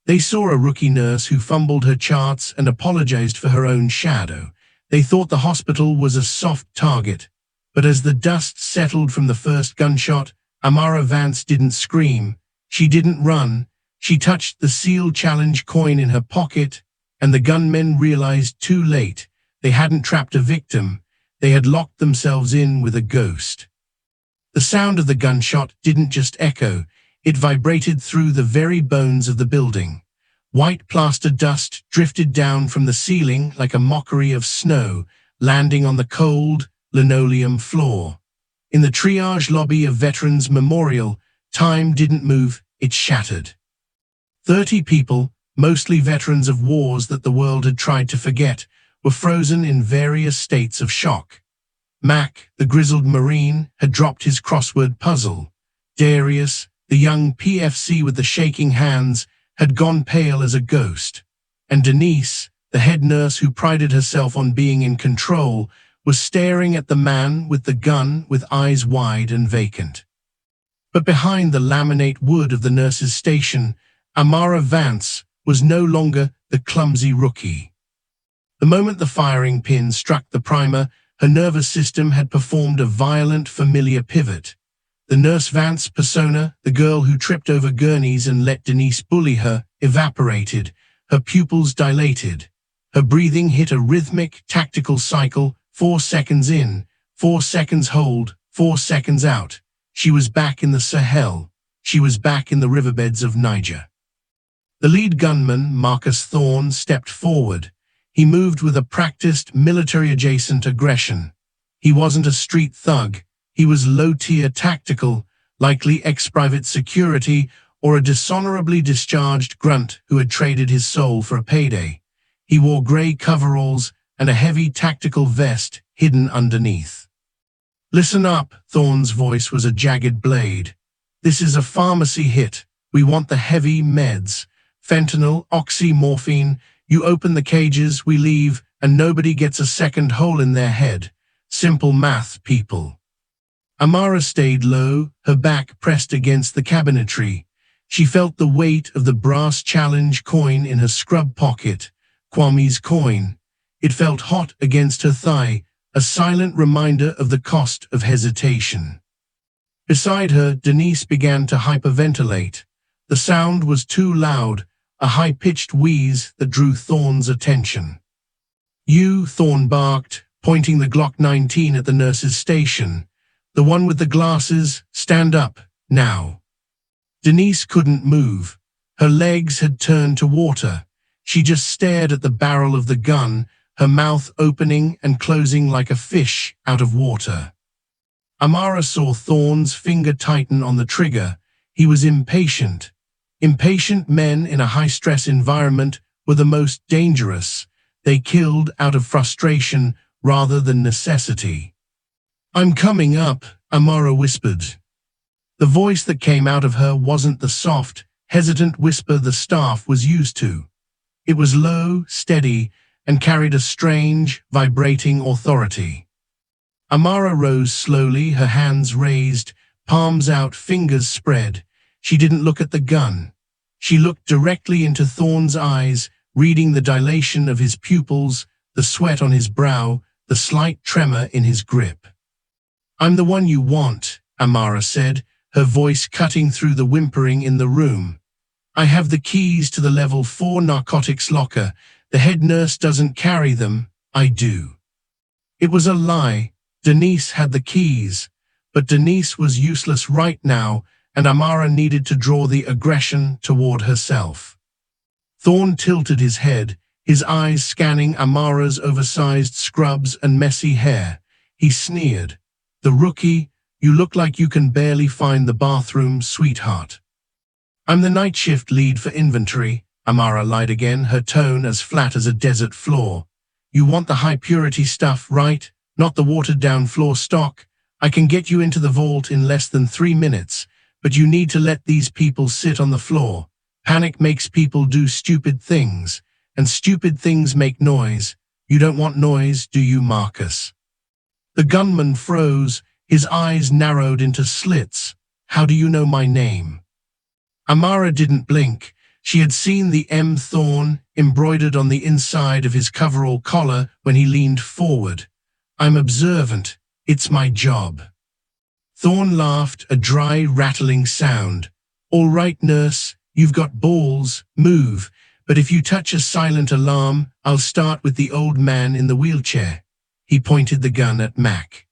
They saw a rookie nurse who fumbled her charts and apologized for her own shadow. They thought the hospital was a soft target. But as the dust settled from the first gunshot, Amara Vance didn't scream. She didn't run. She touched the sealed challenge coin in her pocket, and the gunmen realized too late they hadn't trapped a victim. They had locked themselves in with a ghost. The sound of the gunshot didn't just echo. It vibrated through the very bones of the building. White plaster dust drifted down from the ceiling like a mockery of snow, landing on the cold, linoleum floor. In the triage lobby of Veterans Memorial, time didn't move, it shattered. 30 people, mostly veterans of wars that the world had tried to forget, were frozen in various states of shock. Mac, the grizzled Marine, had dropped his crossword puzzle. Darius, the young PFC with the shaking hands, had gone pale as a ghost. And Denise, the head nurse who prided herself on being in control, was staring at the man with the gun with eyes wide and vacant. But behind the laminate wood of the nurse's station, Amara Vance was no longer the clumsy rookie. The moment the firing pin struck the primer, her nervous system had performed a violent, familiar pivot. The Nurse Vance persona, the girl who tripped over gurneys and let Denise bully her, evaporated. Her pupils dilated. Her breathing hit a rhythmic, tactical cycle, 4 seconds in, 4 seconds hold, 4 seconds out. She was back in the Sahel. She was back in the riverbeds of Niger. The lead gunman, Marcus Thorne, stepped forward. He moved with a practiced, military-adjacent aggression. He wasn't a street thug. He was low-tier tactical, likely ex-private security or a dishonorably discharged grunt who had traded his soul for a payday. He wore gray coveralls and a heavy tactical vest hidden underneath. "Listen up," Thorne's voice was a jagged blade. "This is a pharmacy hit. We want the heavy meds. Fentanyl, oxy, morphine. You open the cages, we leave, and nobody gets a second hole in their head. Simple math, people." Amara stayed low, her back pressed against the cabinetry. She felt the weight of the brass challenge coin in her scrub pocket, Kwame's coin. It felt hot against her thigh, a silent reminder of the cost of hesitation. Beside her, Denise began to hyperventilate. The sound was too loud, a high-pitched wheeze that drew Thorne's attention. "You," Thorne barked, pointing the Glock 19 at the nurse's station. "The one with the glasses, stand up, now." Denise couldn't move. Her legs had turned to water. She just stared at the barrel of the gun, her mouth opening and closing like a fish out of water. Amara saw Thorne's finger tighten on the trigger. He was impatient. Impatient men in a high-stress environment were the most dangerous. They killed out of frustration rather than necessity. "I'm coming up," Amara whispered. The voice that came out of her wasn't the soft, hesitant whisper the staff was used to. It was low, steady, and carried a strange, vibrating authority. Amara rose slowly, her hands raised, palms out, fingers spread. She didn't look at the gun. She looked directly into Thorne's eyes, reading the dilation of his pupils, the sweat on his brow, the slight tremor in his grip. "I'm the one you want," Amara said, her voice cutting through the whimpering in the room. "I have the keys to the level 4 narcotics locker. The head nurse doesn't carry them. I do." It was a lie. Denise had the keys. But Denise was useless right now, and Amara needed to draw the aggression toward herself. Thorne tilted his head, his eyes scanning Amara's oversized scrubs and messy hair. He sneered. "The rookie, you look like you can barely find the bathroom, sweetheart." "I'm the night shift lead for inventory," Amara lied again, her tone as flat as a desert floor. "You want the high-purity stuff, right? Not the watered-down floor stock? I can get you into the vault in less than 3 minutes, but you need to let these people sit on the floor. Panic makes people do stupid things, and stupid things make noise. You don't want noise, do you, Marcus?" The gunman froze, his eyes narrowed into slits. "How do you know my name?" Amara didn't blink. She had seen the M Thorn embroidered on the inside of his coverall collar when he leaned forward. "I'm observant. It's my job." Thorn laughed, a dry, rattling sound. "All right, nurse, you've got balls, move. But if you touch a silent alarm, I'll start with the old man in the wheelchair." He pointed the gun at Mac.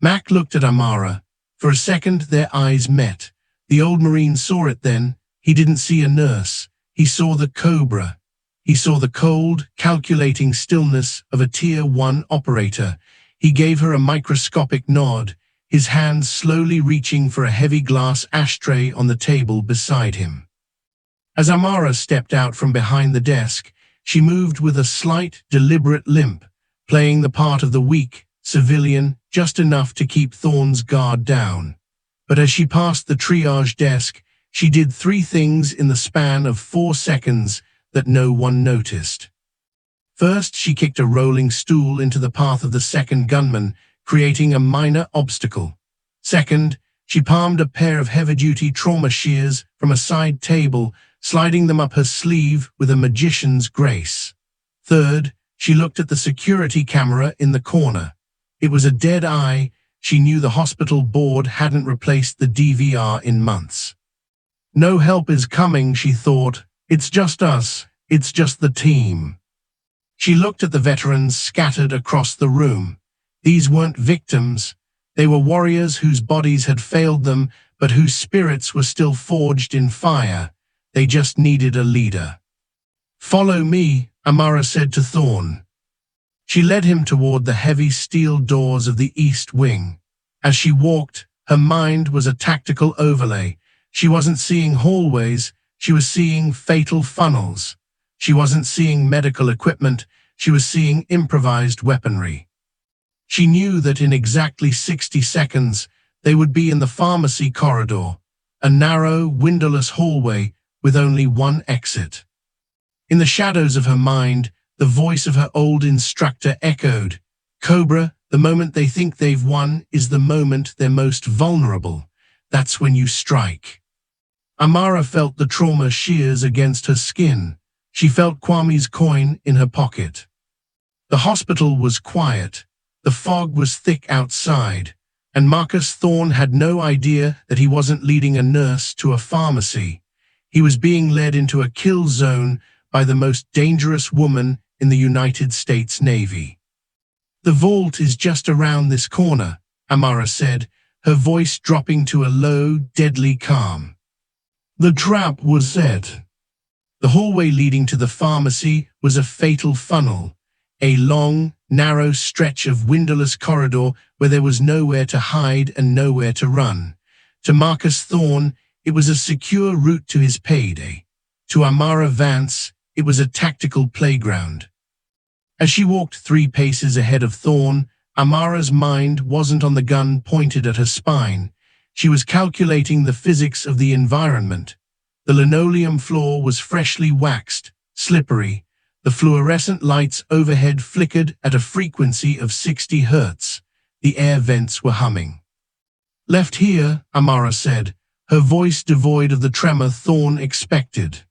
Mac looked at Amara. For a second, their eyes met. The old Marine saw it then. He didn't see a nurse. He saw the Cobra. He saw the cold, calculating stillness of a Tier 1 operator. He gave her a microscopic nod, his hands slowly reaching for a heavy glass ashtray on the table beside him. As Amara stepped out from behind the desk, she moved with a slight, deliberate limp, playing the part of the weak civilian just enough to keep Thorn's guard down. But as she passed the triage desk, she did 3 things in the span of 4 seconds that no one noticed. First, she kicked a rolling stool into the path of the second gunman, creating a minor obstacle. Second, she palmed a pair of heavy-duty trauma shears from a side table, sliding them up her sleeve with a magician's grace. Third, she looked at the security camera in the corner. It was a dead eye. She knew the hospital board hadn't replaced the DVR in months. "No help is coming," she thought. "It's just us. It's just the team." She looked at the veterans scattered across the room. These weren't victims. They were warriors whose bodies had failed them, but whose spirits were still forged in fire. They just needed a leader. "Follow me," Amara said to Thorn. She led him toward the heavy steel doors of the East Wing. As she walked, her mind was a tactical overlay. She wasn't seeing hallways, she was seeing fatal funnels. She wasn't seeing medical equipment, she was seeing improvised weaponry. She knew that in exactly 60 seconds, they would be in the pharmacy corridor, a narrow, windowless hallway with only one exit. In the shadows of her mind, the voice of her old instructor echoed, "Cobra, the moment they think they've won is the moment they're most vulnerable. That's when you strike." Amara felt the trauma shears against her skin. She felt Kwame's coin in her pocket. The hospital was quiet. The fog was thick outside, and Marcus Thorn had no idea that he wasn't leading a nurse to a pharmacy. He was being led into a kill zone by the most dangerous woman in the United States Navy. "The vault is just around this corner," Amara said, her voice dropping to a low, deadly calm. The trap was set. The hallway leading to the pharmacy was a fatal funnel, a long, narrow stretch of windowless corridor where there was nowhere to hide and nowhere to run. To Marcus Thorn, it was a secure route to his payday. To Amara Vance, it was a tactical playground. As she walked 3 paces ahead of Thorn, Amara's mind wasn't on the gun pointed at her spine. She was calculating the physics of the environment. The linoleum floor was freshly waxed, slippery. The fluorescent lights overhead flickered at a frequency of 60 hertz. The air vents were humming. "Left here," Amara said, her voice devoid of the tremor Thorn expected.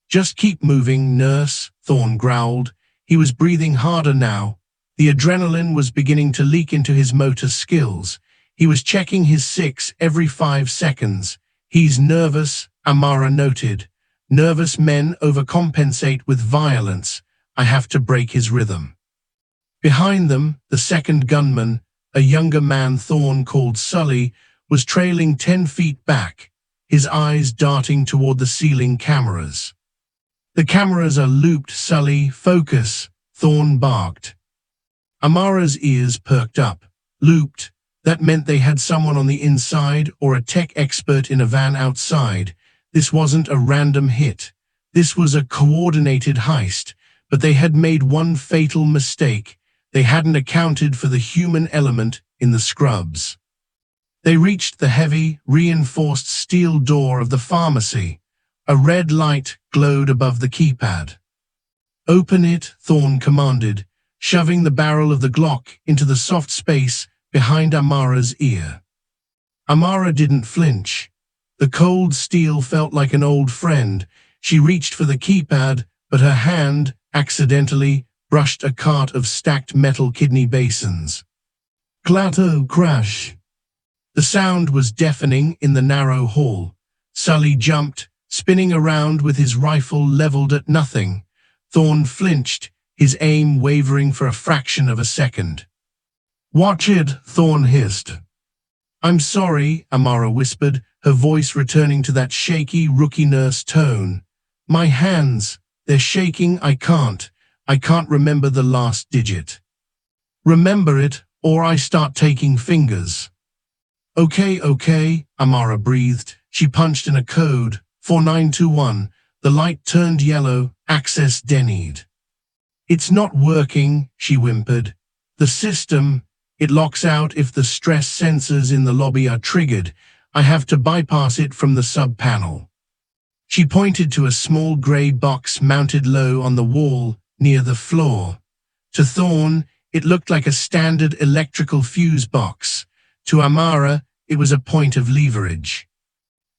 "Just keep moving, nurse," Thorn growled. He was breathing harder now. The adrenaline was beginning to leak into his motor skills. He was checking his 6 every 5 seconds. "He's nervous," Amara noted. "Nervous men overcompensate with violence. I have to break his rhythm." Behind them, the second gunman, a younger man Thorn called Sully, was trailing 10 feet back, his eyes darting toward the ceiling cameras. "The cameras are looped, Sully. Focus," Thorn barked. Amara's ears perked up. Looped. That meant they had someone on the inside or a tech expert in a van outside. This wasn't a random hit. This was a coordinated heist, but they had made one fatal mistake. They hadn't accounted for the human element in the scrubs. They reached the heavy, reinforced steel door of the pharmacy. A red light glowed above the keypad. "Open it," Thorn commanded, shoving the barrel of the Glock into the soft space behind Amara's ear. Amara didn't flinch. The cold steel felt like an old friend. She reached for the keypad, but her hand, accidentally, brushed a cart of stacked metal kidney basins. Clatter crash. The sound was deafening in the narrow hall. Sully jumped, spinning around with his rifle leveled at nothing. Thorne flinched, his aim wavering for a fraction of a second. "Watch it," Thorne hissed. "I'm sorry," Amara whispered, her voice returning to that shaky rookie nurse tone. "My hands, they're shaking, I can't remember the last digit." "Remember it, or I start taking fingers." Okay, Amara breathed. She punched in a code, 4921. The light turned yellow, access denied. "It's not working," she whimpered. "The system, it locks out if the stress sensors in the lobby are triggered. I have to bypass it from the sub-panel." She pointed to a small grey box mounted low on the wall, near the floor. To Thorne, it looked like a standard electrical fuse box. To Amara, it was a point of leverage.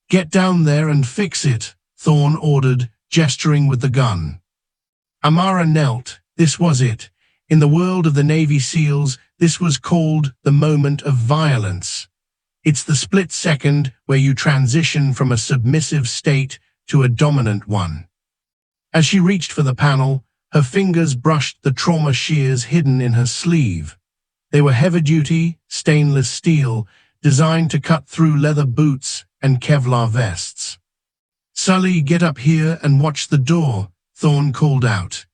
"Get down there and fix it," Thorne ordered, gesturing with the gun. Amara knelt. This was it. In the world of the Navy SEALs, this was called the moment of violence. It's the split second where you transition from a submissive state to a dominant one. As she reached for the panel, her fingers brushed the trauma shears hidden in her sleeve. They were heavy-duty, stainless steel, designed to cut through leather boots and Kevlar vests. "Sully, get up here and watch the door," Thorne called out.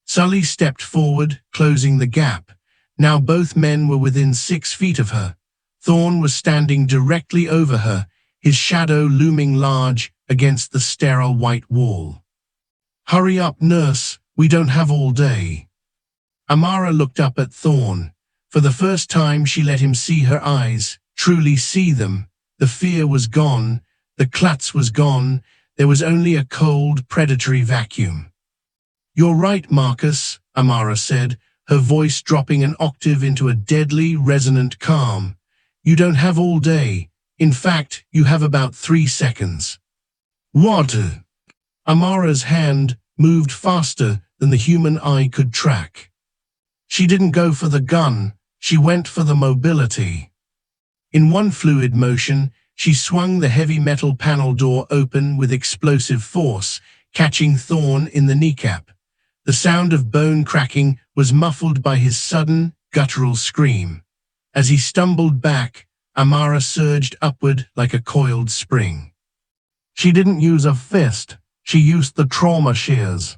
Sully stepped forward, closing the gap. Now both men were within 6 feet of her. Thorne was standing directly over her, his shadow looming large against the sterile white wall. "Hurry up, nurse, we don't have all day." Amara looked up at Thorne. For the first time she let him see her eyes, truly see them. The fear was gone, the klutz was gone, there was only a cold, predatory vacuum. "You're right, Marcus," Amara said, her voice dropping an octave into a deadly, resonant calm. "You don't have all day. In fact, you have about 3 seconds. "What?" Amara's hand moved faster than the human eye could track. She didn't go for the gun, she went for the mobility. In one fluid motion, she swung the heavy metal panel door open with explosive force, catching Thorne in the kneecap. The sound of bone cracking was muffled by his sudden, guttural scream. As he stumbled back, Amara surged upward like a coiled spring. She didn't use a fist, she used the trauma shears.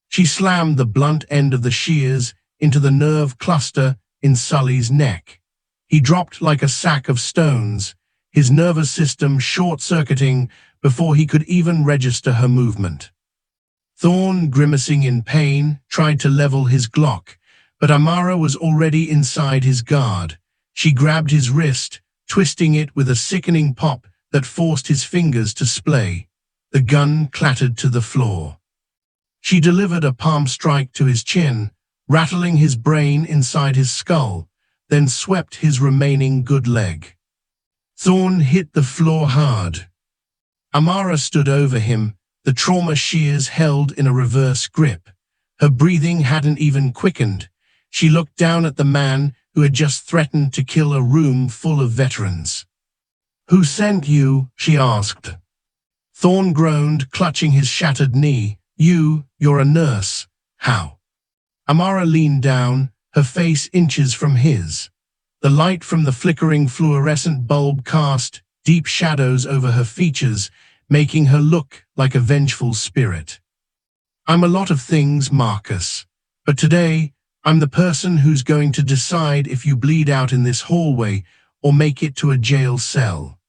She slammed the blunt end of the shears into the nerve cluster in Sully's neck. He dropped like a sack of stones, his nervous system short-circuiting before he could even register her movement. Thorne, grimacing in pain, tried to level his Glock, but Amara was already inside his guard. She grabbed his wrist, twisting it with a sickening pop that forced his fingers to splay. The gun clattered to the floor. She delivered a palm strike to his chin, rattling his brain inside his skull, then swept his remaining good leg. Thorne hit the floor hard. Amara stood over him, the trauma shears held in a reverse grip. Her breathing hadn't even quickened. She looked down at the man who had just threatened to kill a room full of veterans. "Who sent you?" she asked. Thorne groaned, clutching his shattered knee. You're a nurse. How?" Amara leaned down, her face inches from his. The light from the flickering fluorescent bulb cast deep shadows over her features, making her look like a vengeful spirit. "I'm a lot of things, Marcus, but today I'm the person who's going to decide if you bleed out in this hallway or make it to a jail cell."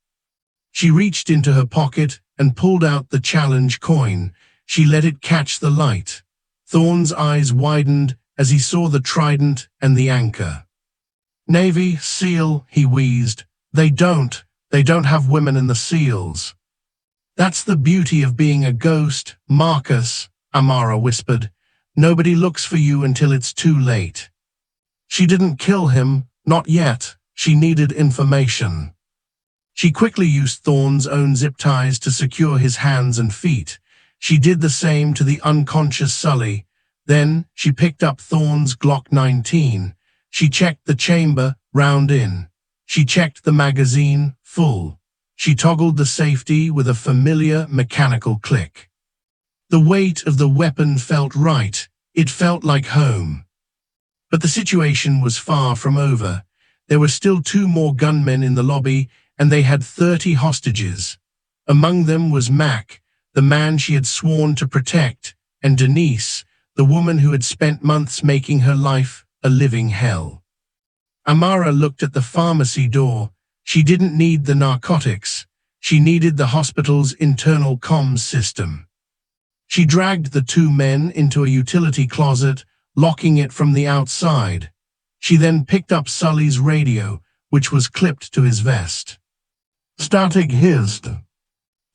She reached into her pocket and pulled out the challenge coin. She let it catch the light. Thorne's eyes widened as he saw the trident and the anchor. "Navy, SEAL," he wheezed. They don't have women in the SEALs." "That's the beauty of being a ghost, Marcus," Amara whispered. "Nobody looks for you until it's too late." She didn't kill him, not yet. She needed information. She quickly used Thorne's own zip ties to secure his hands and feet. She did the same to the unconscious Sully. Then she picked up Thorne's Glock 19. She checked the chamber, round in. She checked the magazine, full. She toggled the safety with a familiar mechanical click. The weight of the weapon felt right. It felt like home. But the situation was far from over. There were still 2 more gunmen in the lobby, and they had 30 hostages. Among them was Mac, the man she had sworn to protect, and Denise, the woman who had spent months making her life a living hell. Amara looked at the pharmacy door. She didn't need the narcotics. She needed the hospital's internal comms system. She dragged the 2 men into a utility closet, locking it from the outside. She then picked up Sully's radio, which was clipped to his vest. Static hissed.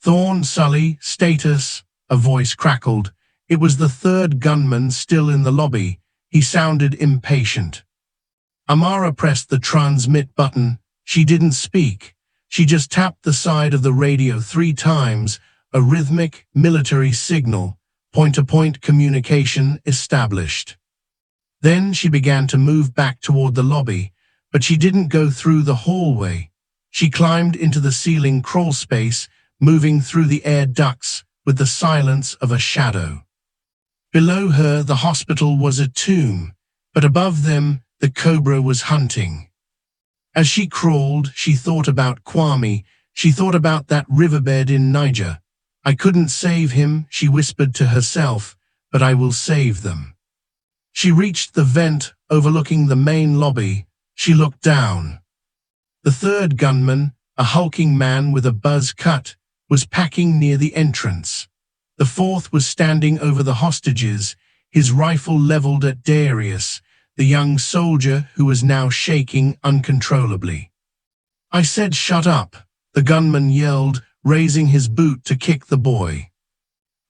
Thorne, Sully, status, a voice crackled. It was the 3rd gunman still in the lobby. He sounded impatient. Amara pressed the transmit button. She didn't speak. She just tapped the side of the radio 3 times, a rhythmic military signal, point-to-point communication established. Then she began to move back toward the lobby, but she didn't go through the hallway. She climbed into the ceiling crawl space, moving through the air ducts with the silence of a shadow. Below her, the hospital was a tomb, but above them, the Cobra was hunting. As she crawled, she thought about Kwame. She thought about that riverbed in Niger. I couldn't save him, she whispered to herself, but I will save them. She reached the vent overlooking the main lobby. She looked down. The 3rd gunman, a hulking man with a buzz cut, was packing near the entrance. The 4th was standing over the hostages, his rifle leveled at Darius, the young soldier who was now shaking uncontrollably. I said shut up, the gunman yelled, raising his boot to kick the boy.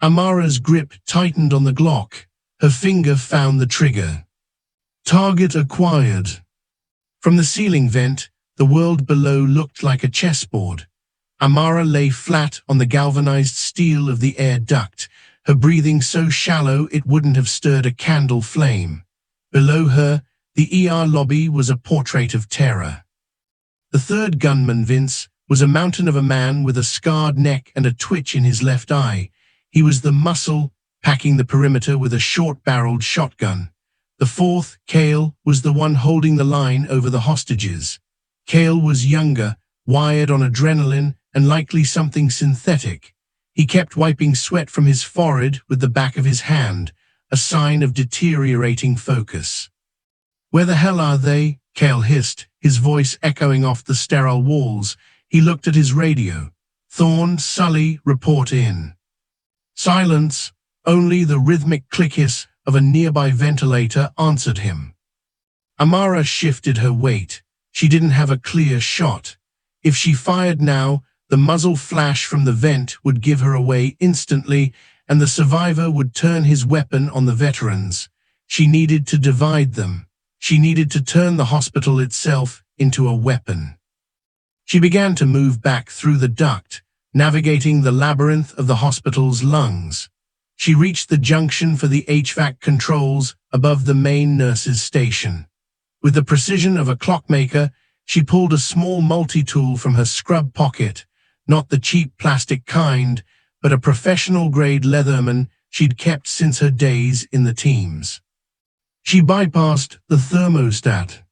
Amara's grip tightened on the Glock. Her finger found the trigger. Target acquired. From the ceiling vent, the world below looked like a chessboard. Amara lay flat on the galvanized steel of the air duct, her breathing so shallow it wouldn't have stirred a candle flame. Below her, the ER lobby was a portrait of terror. The 3rd gunman, Vince, was a mountain of a man with a scarred neck and a twitch in his left eye. He was the muscle, packing the perimeter with a short-barreled shotgun. The 4th, Cale, was the one holding the line over the hostages. Cale was younger, wired on adrenaline, and likely something synthetic. He kept wiping sweat from his forehead with the back of his hand, a sign of deteriorating focus. Where the hell are they? Cale hissed, his voice echoing off the sterile walls. He looked at his radio. Thorne, Sully, report in. Silence. Only the rhythmic click hiss of a nearby ventilator answered him. Amara shifted her weight. She didn't have a clear shot. If she fired now, the muzzle flash from the vent would give her away instantly, and the survivor would turn his weapon on the veterans. She needed to divide them. She needed to turn the hospital itself into a weapon. She began to move back through the duct, navigating the labyrinth of the hospital's lungs. She reached the junction for the HVAC controls above the main nurse's station. With the precision of a clockmaker, she pulled a small multi-tool from her scrub pocket, not the cheap plastic kind, but a professional-grade Leatherman she'd kept since her days in the teams. She bypassed the thermostat.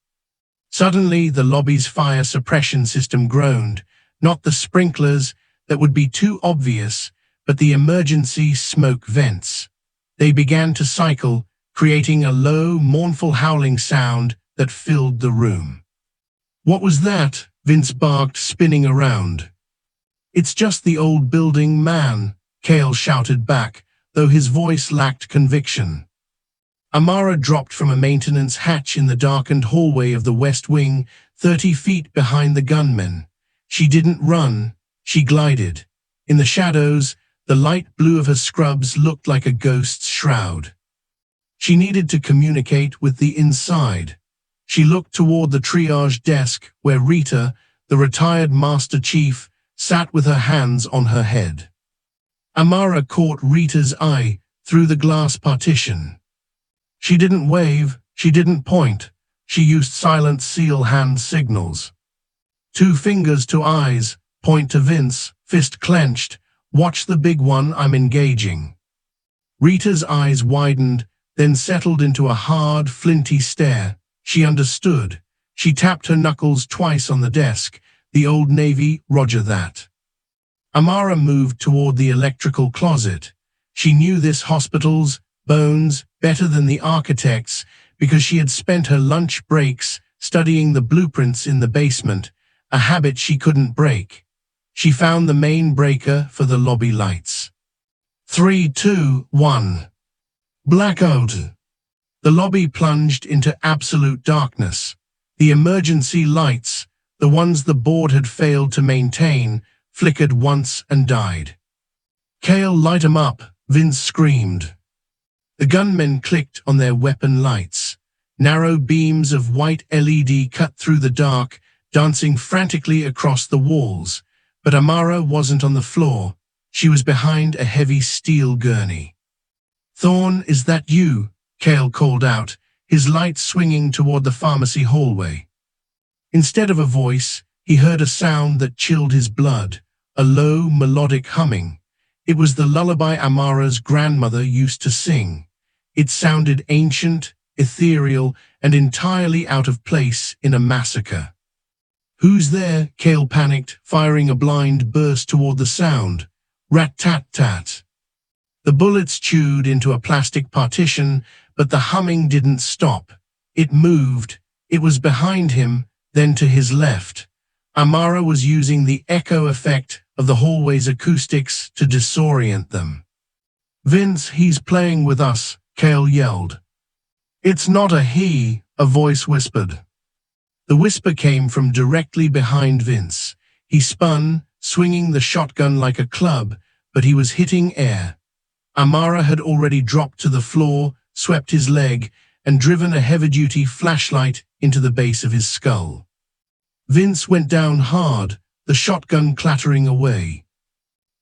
Suddenly, the lobby's fire suppression system groaned, not the sprinklers that would be too obvious, but the emergency smoke vents. They began to cycle, creating a low, mournful howling sound that filled the room. What was that? Vince barked, spinning around. It's just the old building, man, Cale shouted back, though his voice lacked conviction. Amara dropped from a maintenance hatch in the darkened hallway of the West Wing, 30 feet behind the gunmen. She didn't run, she glided. In the shadows, the light blue of her scrubs looked like a ghost's shroud. She needed to communicate with the inside. She looked toward the triage desk where Rita, the retired Master Chief, sat with her hands on her head. Amara caught Rita's eye through the glass partition. She didn't wave, she didn't point. She used silent seal hand signals. 2 fingers to eyes, point to Vince, fist clenched. Watch the big one, I'm engaging. Rita's eyes widened, then settled into a hard, flinty stare. She understood. She tapped her knuckles twice on the desk. The Old Navy, roger that. Amara moved toward the electrical closet. She knew this hospital's bones better than the architects because she had spent her lunch breaks studying the blueprints in the basement, a habit she couldn't break. She found the main breaker for the lobby lights. 3, 2, 1. Blackout. The lobby plunged into absolute darkness. The emergency lights, the ones the board had failed to maintain, flickered once and died. "Kale, light 'em up," Vince screamed. The gunmen clicked on their weapon lights. Narrow beams of white LED cut through the dark, dancing frantically across the walls. But Amara wasn't on the floor. She was behind a heavy steel gurney. "Thorne, is that you?" Kale called out, his light swinging toward the pharmacy hallway. Instead of a voice, he heard a sound that chilled his blood, a low, melodic humming. It was the lullaby Amara's grandmother used to sing. It sounded ancient, ethereal, and entirely out of place in a massacre. "Who's there?" Kale panicked, firing a blind burst toward the sound. Rat-tat-tat. The bullets chewed into a plastic partition, but the humming didn't stop. It moved. It was behind him, then to his left. Amara was using the echo effect of the hallway's acoustics to disorient them. "Vince, he's playing with us," Kale yelled. "It's not a he," a voice whispered. The whisper came from directly behind Vince. He spun, swinging the shotgun like a club, but he was hitting air. Amara had already dropped to the floor, swept his leg, and driven a heavy-duty flashlight into the base of his skull. Vince went down hard, the shotgun clattering away.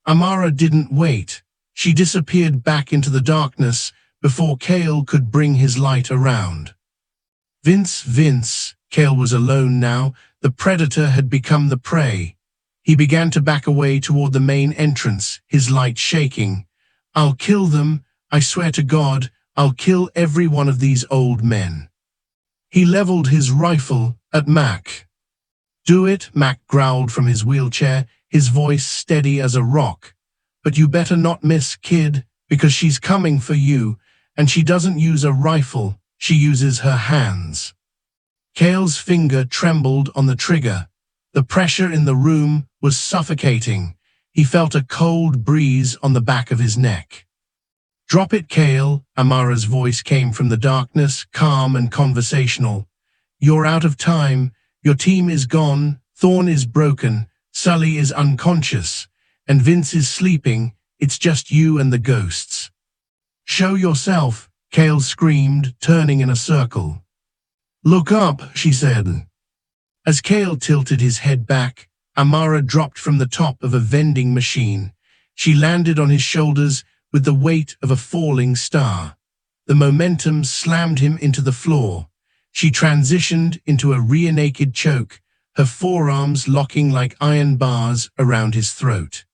Amara didn't wait. She disappeared back into the darkness before Kale could bring his light around. Vince. Kale was alone now. The predator had become the prey. He began to back away toward the main entrance, his light shaking. "I'll kill them. I swear to God, I'll kill every one of these old men." He leveled his rifle at Mac. "Do it," Mac growled from his wheelchair, his voice steady as a rock. "But you better not miss, kid, because she's coming for you, and she doesn't use a rifle, she uses her hands." Kale's finger trembled on the trigger. The pressure in the room was suffocating. He felt a cold breeze on the back of his neck. "Drop it, Kale," Amara's voice came from the darkness, calm and conversational. "You're out of time. Your team is gone. Thorne is broken. Sully is unconscious. And Vince is sleeping. It's just you and the ghosts." "Show yourself," Kale screamed, turning in a circle. "Look up," she said. As Kale tilted his head back, Amara dropped from the top of a vending machine. She landed on his shoulders with the weight of a falling star. The momentum slammed him into the floor. She transitioned into a rear-naked choke, her forearms locking like iron bars around his throat.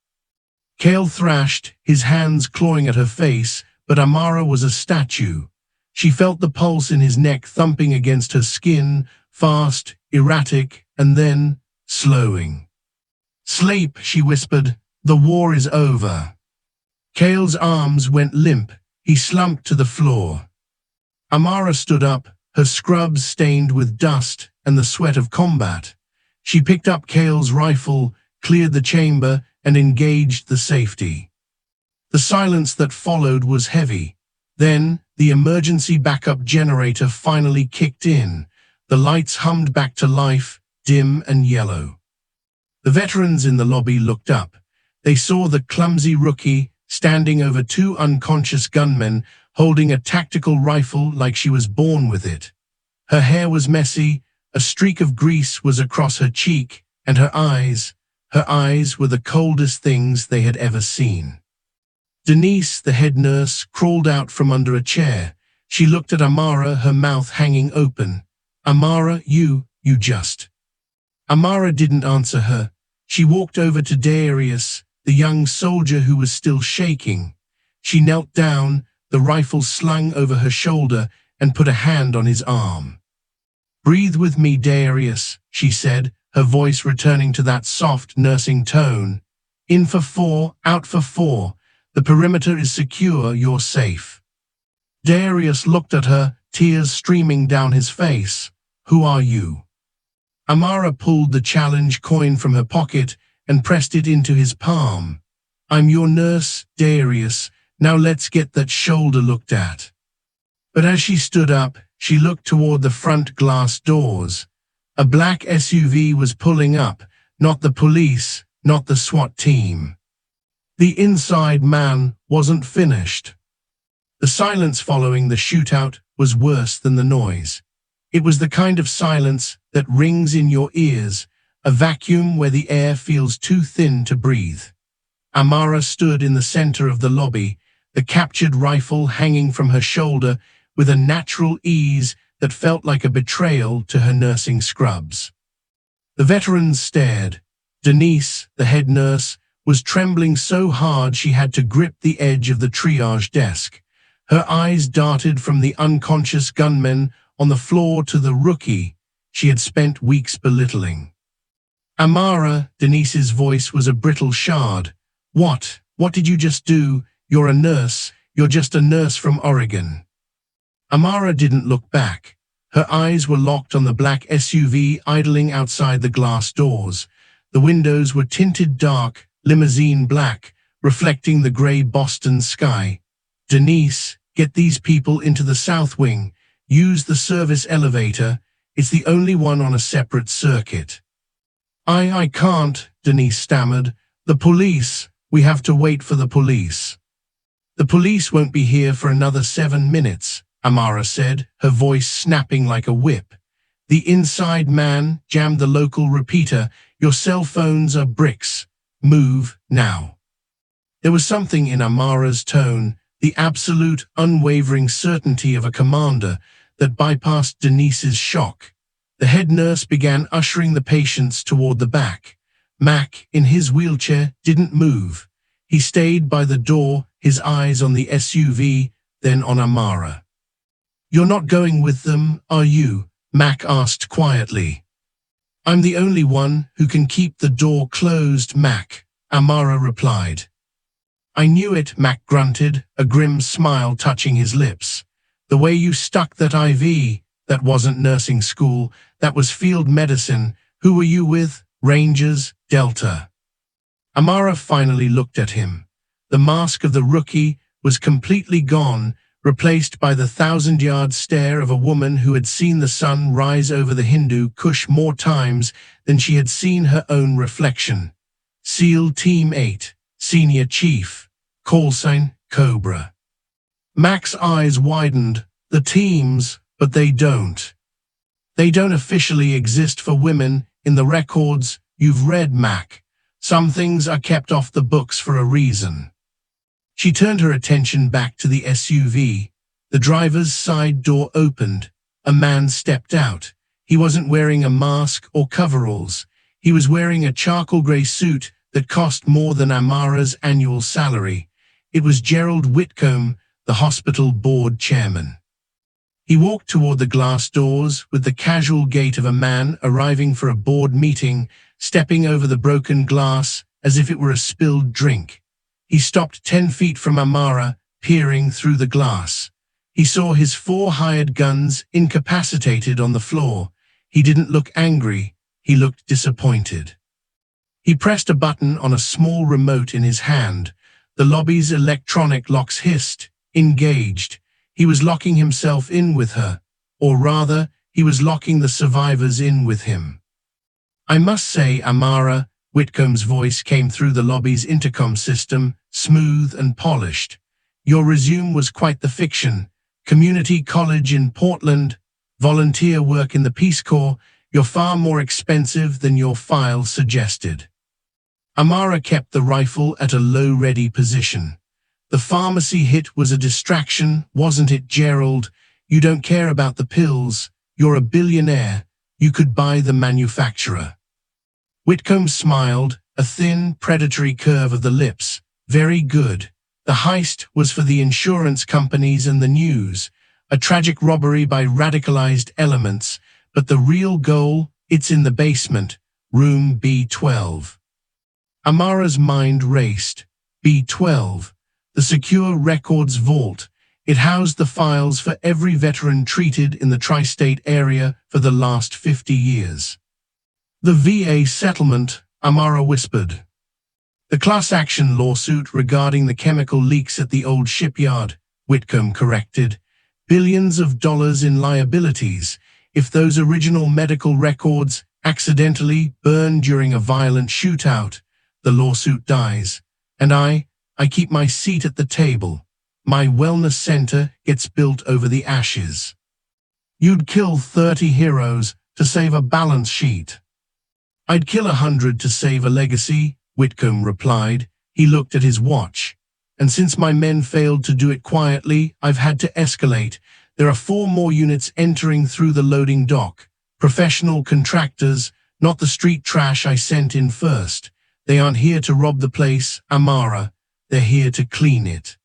Kale thrashed, his hands clawing at her face, but Amara was a statue. She felt the pulse in his neck thumping against her skin, fast, erratic, and then slowing. "Sleep," she whispered. "The war is over." Kale's arms went limp. He slumped to the floor. Amara stood up, her scrubs stained with dust and the sweat of combat. She picked up Kale's rifle, cleared the chamber, and engaged the safety. The silence that followed was heavy. Then, the emergency backup generator finally kicked in. The lights hummed back to life, dim and yellow. The veterans in the lobby looked up. They saw the clumsy rookie standing over 2 unconscious gunmen, holding a tactical rifle like she was born with it. Her hair was messy, a streak of grease was across her cheek, and her eyes were the coldest things they had ever seen. Denise, the head nurse, crawled out from under a chair. She looked at Amara, her mouth hanging open. Amara, you just... Amara didn't answer her. She walked over to Darius, the young soldier who was still shaking. She knelt down, the rifle slung over her shoulder, and put a hand on his arm. "Breathe with me, Darius," she said, her voice returning to that soft, nursing tone. "In for 4, out for 4. The perimeter is secure, you're safe." Darius looked at her, tears streaming down his face. "Who are you?" Amara pulled the challenge coin from her pocket and pressed it into his palm. "I'm your nurse, Darius. Now let's get that shoulder looked at." But as she stood up, she looked toward the front glass doors. A black SUV was pulling up, not the police, not the SWAT team. The inside man wasn't finished. The silence following the shootout was worse than the noise. It was the kind of silence that rings in your ears, a vacuum where the air feels too thin to breathe. Amara stood in the center of the lobby, the captured rifle hanging from her shoulder with a natural ease that felt like a betrayal to her nursing scrubs. The veterans stared. Denise, the head nurse, was trembling so hard she had to grip the edge of the triage desk. Her eyes darted from the unconscious gunmen on the floor to the rookie she had spent weeks belittling. "Amara," Denise's voice was a brittle shard. What did you just do? You're a nurse. You're just a nurse from Oregon." Amara didn't look back. Her eyes were locked on the black SUV idling outside the glass doors. The windows were tinted dark, limousine black, reflecting the gray Boston sky. "Denise, get these people into the south wing. Use the service elevator. It's the only one on a separate circuit." I can't," Denise stammered. "The police. We have to wait for the police." "The police won't be here for another 7 minutes," Amara said, her voice snapping like a whip. The inside man jammed the local repeater. "Your cell phones are bricks. Move, now." There was something in Amara's tone, the absolute, unwavering certainty of a commander, that bypassed Denise's shock. The head nurse began ushering the patients toward the back. Mac, in his wheelchair, didn't move. He stayed by the door, his eyes on the SUV, then on Amara. "You're not going with them, are you?" Mac asked quietly. "I'm the only one who can keep the door closed, Mac," Amara replied. "I knew it," Mac grunted, a grim smile touching his lips. "The way you stuck that IV, that wasn't nursing school, that was field medicine. Who were you with? Rangers, Delta?" Amara finally looked at him. The mask of the rookie was completely gone, replaced by the 1,000-yard stare of a woman who had seen the sun rise over the Hindu Kush more times than she had seen her own reflection. "SEAL Team 8, Senior Chief, call sign Cobra." Mac's eyes widened. "The teams, but they don't. They don't officially exist for women in the records you've read, Mac. Some things are kept off the books for a reason." She turned her attention back to the SUV. The driver's side door opened. A man stepped out. He wasn't wearing a mask or coveralls. He was wearing a charcoal gray suit that cost more than Amara's annual salary. It was Gerald Whitcomb, the hospital board chairman. He walked toward the glass doors with the casual gait of a man arriving for a board meeting, stepping over the broken glass as if it were a spilled drink. He stopped 10 feet from Amara, peering through the glass. He saw his 4 hired guns incapacitated on the floor. He didn't look angry. He looked disappointed. He pressed a button on a small remote in his hand. The lobby's electronic locks hissed. Engaged. He was locking himself in with her. Or rather, he was locking the survivors in with him. "I must say, Amara," Whitcomb's voice came through the lobby's intercom system, smooth and polished. "Your resume was quite the fiction. Community college in Portland, volunteer work in the Peace Corps. You're far more expensive than your file suggested." Amara kept the rifle at a low ready position. The pharmacy hit was a distraction, wasn't it, Gerald? You don't care about the pills. You're a billionaire. You could buy the manufacturer. Whitcomb smiled, a thin, predatory curve of the lips. Very good. The heist was for the insurance companies and the news, a tragic robbery by radicalized elements, but the real goal, it's in the basement, room B12. Amara's mind raced. B12, the secure records vault. It housed the files for every veteran treated in the tri-state area for the last 50 years. The VA settlement, Amara whispered. The class action lawsuit regarding the chemical leaks at the old shipyard, Whitcomb corrected. Billions of dollars in liabilities. If those original medical records accidentally burn during a violent shootout, the lawsuit dies. And I keep my seat at the table. My wellness center gets built over the ashes. You'd kill 30 heroes to save a balance sheet. I'd kill 100 to save a legacy, Whitcomb replied. He looked at his watch. And since my men failed to do it quietly, I've had to escalate. There are 4 more units entering through the loading dock. Professional contractors, not the street trash I sent in first. They aren't here to rob the place, Amara. They're here to clean it.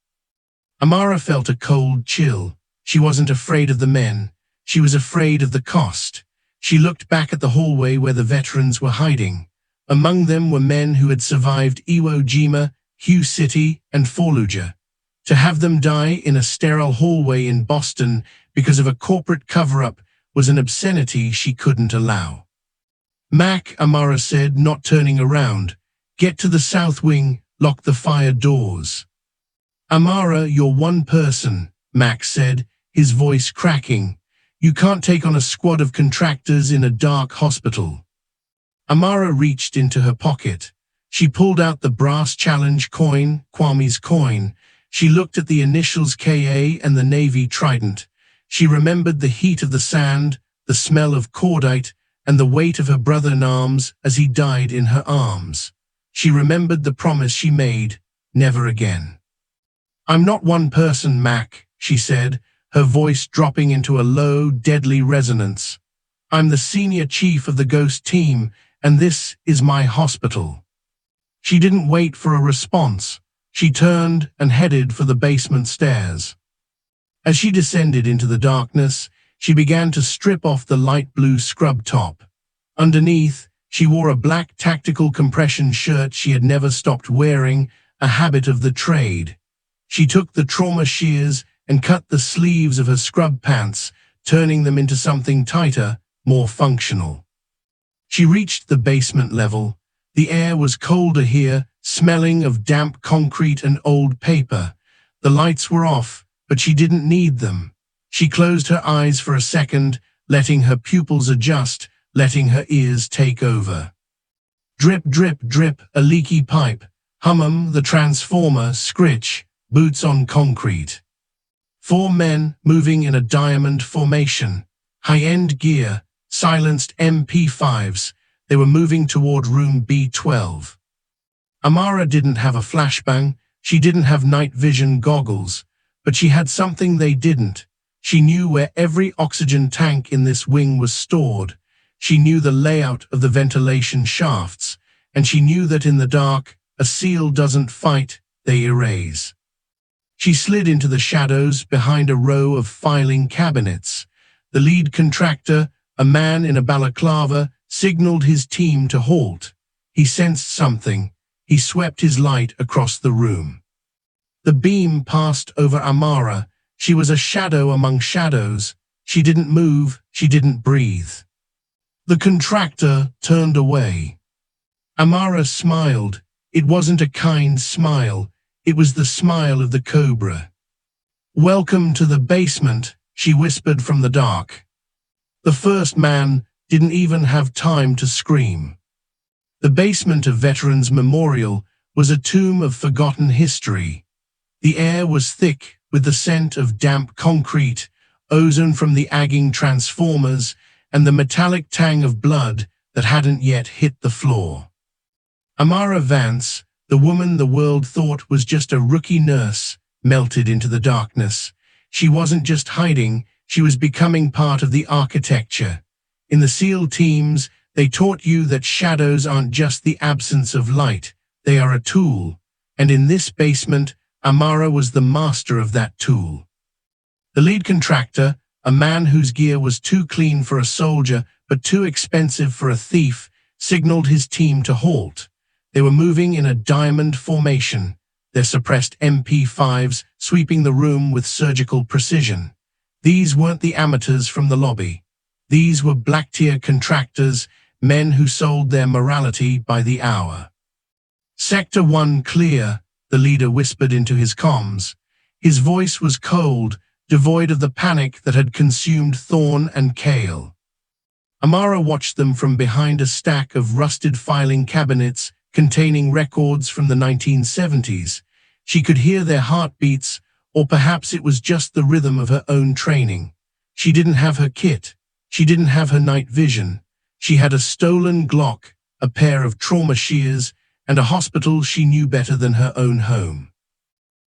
Amara felt a cold chill. She wasn't afraid of the men. She was afraid of the cost. She looked back at the hallway where the veterans were hiding. Among them were men who had survived Iwo Jima, Hugh City, and Fallujah. To have them die in a sterile hallway in Boston because of a corporate cover-up was an obscenity she couldn't allow. Mac, Amara said, not turning around. Get to the south wing, lock the fire doors. Amara, you're one person, Mac said, his voice cracking. You can't take on a squad of contractors in a dark hospital. Amara reached into her pocket. She pulled out the brass challenge coin, Kwame's coin. She looked at the initials KA and the Navy trident. She remembered the heat of the sand, the smell of cordite, and the weight of her brother in arms as he died in her arms. She remembered the promise she made, never again. I'm not one person, Mac, she said, her voice dropping into a low, deadly resonance. I'm the senior chief of the Ghost team, and this is my hospital. She didn't wait for a response. She turned and headed for the basement stairs. As she descended into the darkness, she began to strip off the light blue scrub top. Underneath, she wore a black tactical compression shirt she had never stopped wearing, a habit of the trade. She took the trauma shears and cut the sleeves of her scrub pants, turning them into something tighter, more functional. She reached the basement level. The air was colder here, smelling of damp concrete and old paper. The lights were off, but she didn't need them. She closed her eyes for a second, letting her pupils adjust, letting her ears take over. Drip, drip, drip, a leaky pipe. Hum, the transformer, scritch, boots on concrete. 4 men moving in a diamond formation. High-end gear, silenced MP5s. They were moving toward room B12. Amara didn't have a flashbang. She didn't have night vision goggles. But she had something they didn't. She knew where every oxygen tank in this wing was stored. She knew the layout of the ventilation shafts. And she knew that in the dark, a SEAL doesn't fight, they erase. She slid into the shadows behind a row of filing cabinets. The lead contractor, a man in a balaclava, signaled his team to halt. He sensed something. He swept his light across the room. The beam passed over Amara. She was a shadow among shadows. She didn't move. She didn't breathe. The contractor turned away. Amara smiled. It wasn't a kind smile. It was the smile of the Cobra. Welcome to the basement, she whispered from the dark. The first man didn't even have time to scream. The basement of Veterans Memorial was a tomb of forgotten history. The air was thick with the scent of damp concrete, ozone from the agging transformers, and the metallic tang of blood that hadn't yet hit the floor. Amara Vance, the woman the world thought was just a rookie nurse, melted into the darkness. She wasn't just hiding, she was becoming part of the architecture. In the SEAL teams, they taught you that shadows aren't just the absence of light, they are a tool. And in this basement, Amara was the master of that tool. The lead contractor, a man whose gear was too clean for a soldier but too expensive for a thief, signaled his team to halt. They were moving in a diamond formation, their suppressed MP5s sweeping the room with surgical precision. These weren't the amateurs from the lobby. These were black-tier contractors, men who sold their morality by the hour. "Sector 1 clear," the leader whispered into his comms. His voice was cold, devoid of the panic that had consumed Thorn and Kale. Amara watched them from behind a stack of rusted filing cabinets containing records from the 1970s. She could hear their heartbeats, or perhaps it was just the rhythm of her own training. She didn't have her kit. She didn't have her night vision. She had a stolen Glock, a pair of trauma shears, and a hospital she knew better than her own home.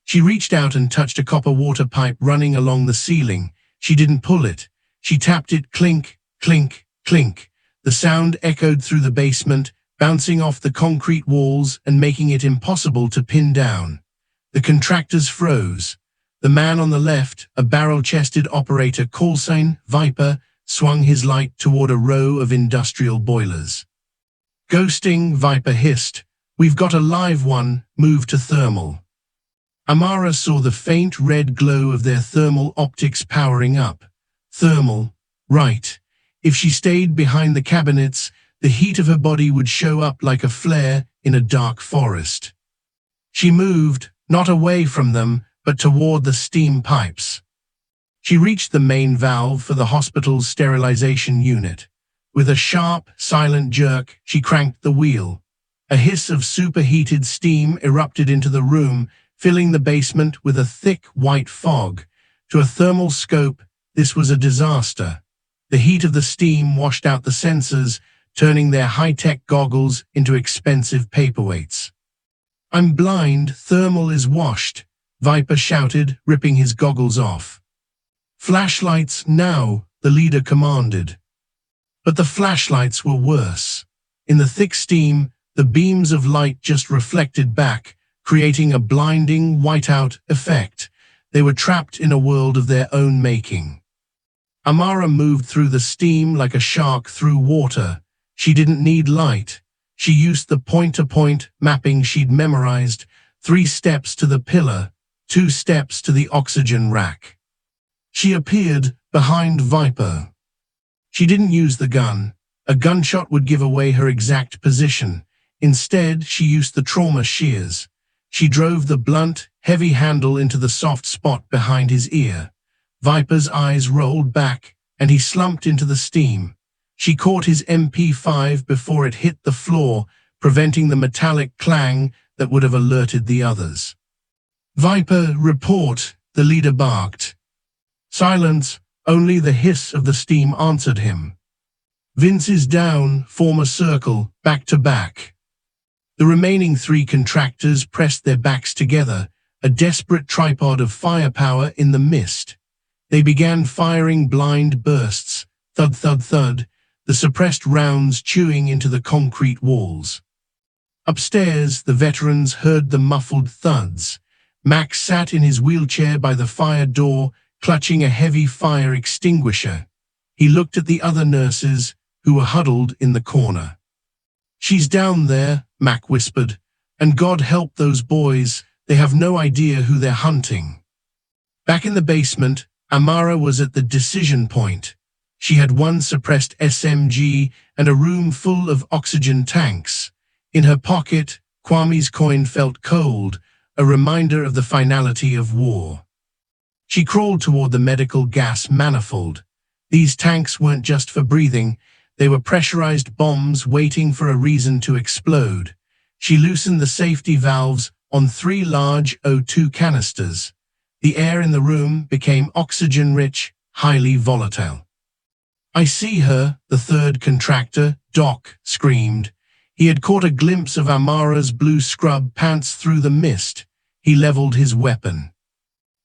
She reached out and touched a copper water pipe running along the ceiling. She didn't pull it. She tapped it clink, clink, clink. The sound echoed through the basement, bouncing off the concrete walls and making it impossible to pin down. The contractors froze. The man on the left, a barrel-chested operator callsign Viper, swung his light toward a row of industrial boilers. "Ghosting," Viper hissed. "We've got a live one, move to thermal." Amara saw the faint red glow of their thermal optics powering up. Thermal, right. If she stayed behind the cabinets, the heat of her body would show up like a flare in a dark forest. She moved, not away from them, but toward the steam pipes. She reached the main valve for the hospital's sterilization unit. With a sharp, silent jerk, she cranked the wheel. A hiss of superheated steam erupted into the room, filling the basement with a thick white fog. To a thermal scope, this was a disaster. The heat of the steam washed out the sensors, turning their high-tech goggles into expensive paperweights. "I'm blind, thermal is washed," Viper shouted, ripping his goggles off. "Flashlights now," the leader commanded. But the flashlights were worse. In the thick steam, the beams of light just reflected back, creating a blinding whiteout effect. They were trapped in a world of their own making. Amara moved through the steam like a shark through water. She didn't need light. She used the point-to-point mapping she'd memorized, 3 steps to the pillar, 2 steps to the oxygen rack. She appeared behind Viper. She didn't use the gun. A gunshot would give away her exact position. Instead, she used the trauma shears. She drove the blunt, heavy handle into the soft spot behind his ear. Viper's eyes rolled back, and he slumped into the steam. She caught his MP5 before it hit the floor, preventing the metallic clang that would have alerted the others. "Viper, report," the leader barked. Silence, only the hiss of the steam answered him. "Vince is down, form a circle, back to back." The remaining 3 contractors pressed their backs together, a desperate tripod of firepower in the mist. They began firing blind bursts, thud, thud, thud, the suppressed rounds chewing into the concrete walls. Upstairs, the veterans heard the muffled thuds. Max sat in his wheelchair by the fire door, clutching a heavy fire extinguisher. He looked at the other nurses, who were huddled in the corner. "She's down there," Mac whispered, "and God help those boys, they have no idea who they're hunting." Back in the basement, Amara was at the decision point. She had 1 suppressed SMG and a room full of oxygen tanks. In her pocket, Kwame's coin felt cold, a reminder of the finality of war. She crawled toward the medical gas manifold. These tanks weren't just for breathing, they were pressurized bombs waiting for a reason to explode. She loosened the safety valves on 3 large O2 canisters. The air in the room became oxygen-rich, highly volatile. "I see her," the 3rd contractor, Doc, screamed. He had caught a glimpse of Amara's blue scrub pants through the mist. He leveled his weapon.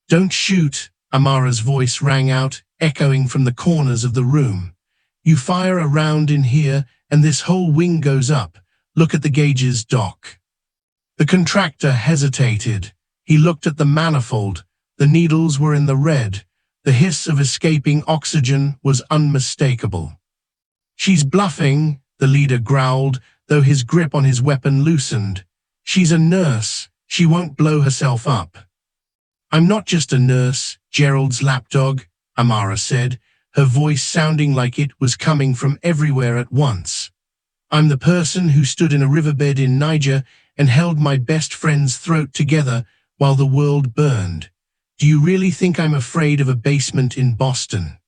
Don't shoot, Amara's voice rang out, echoing from the corners of the room. You fire a round in here, and this whole wing goes up. Look at the gauges, Doc. The contractor hesitated. He looked at the manifold. The needles were in the red. The hiss of escaping oxygen was unmistakable. She's bluffing, the leader growled, though his grip on his weapon loosened. She's a nurse. She won't blow herself up. I'm not just a nurse, Gerald's lapdog, Amara said, her voice sounding like it was coming from everywhere at once. I'm the person who stood in a riverbed in Niger and held my best friend's throat together while the world burned. Do you really think I'm afraid of a basement in Boston?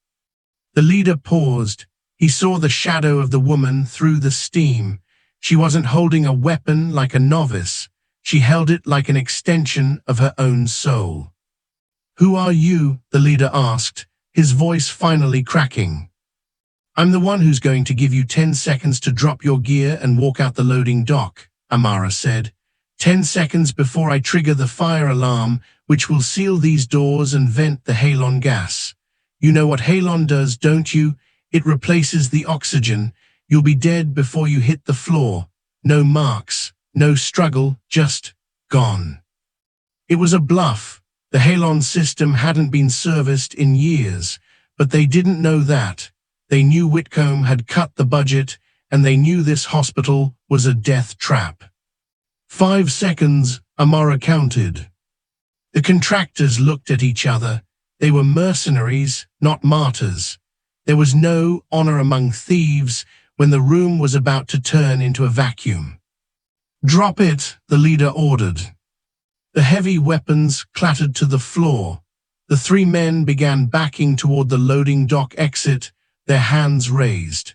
The leader paused. He saw the shadow of the woman through the steam. She wasn't holding a weapon like a novice. She held it like an extension of her own soul. Who are you? The leader asked, his voice finally cracking. I'm the one who's going to give you 10 seconds to drop your gear and walk out the loading dock, Amara said. 10 seconds before I trigger the fire alarm, which will seal these doors and vent the halon gas. You know what halon does, don't you? It replaces the oxygen. You'll be dead before you hit the floor. No marks, no struggle, just gone. It was a bluff. The halon system hadn't been serviced in years, but they didn't know that. They knew Whitcomb had cut the budget, and they knew this hospital was a death trap. 5 seconds, Amara counted. The contractors looked at each other. They were mercenaries, not martyrs. There was no honor among thieves when the room was about to turn into a vacuum. Drop it, the leader ordered. The heavy weapons clattered to the floor. The 3 men began backing toward the loading dock exit, their hands raised.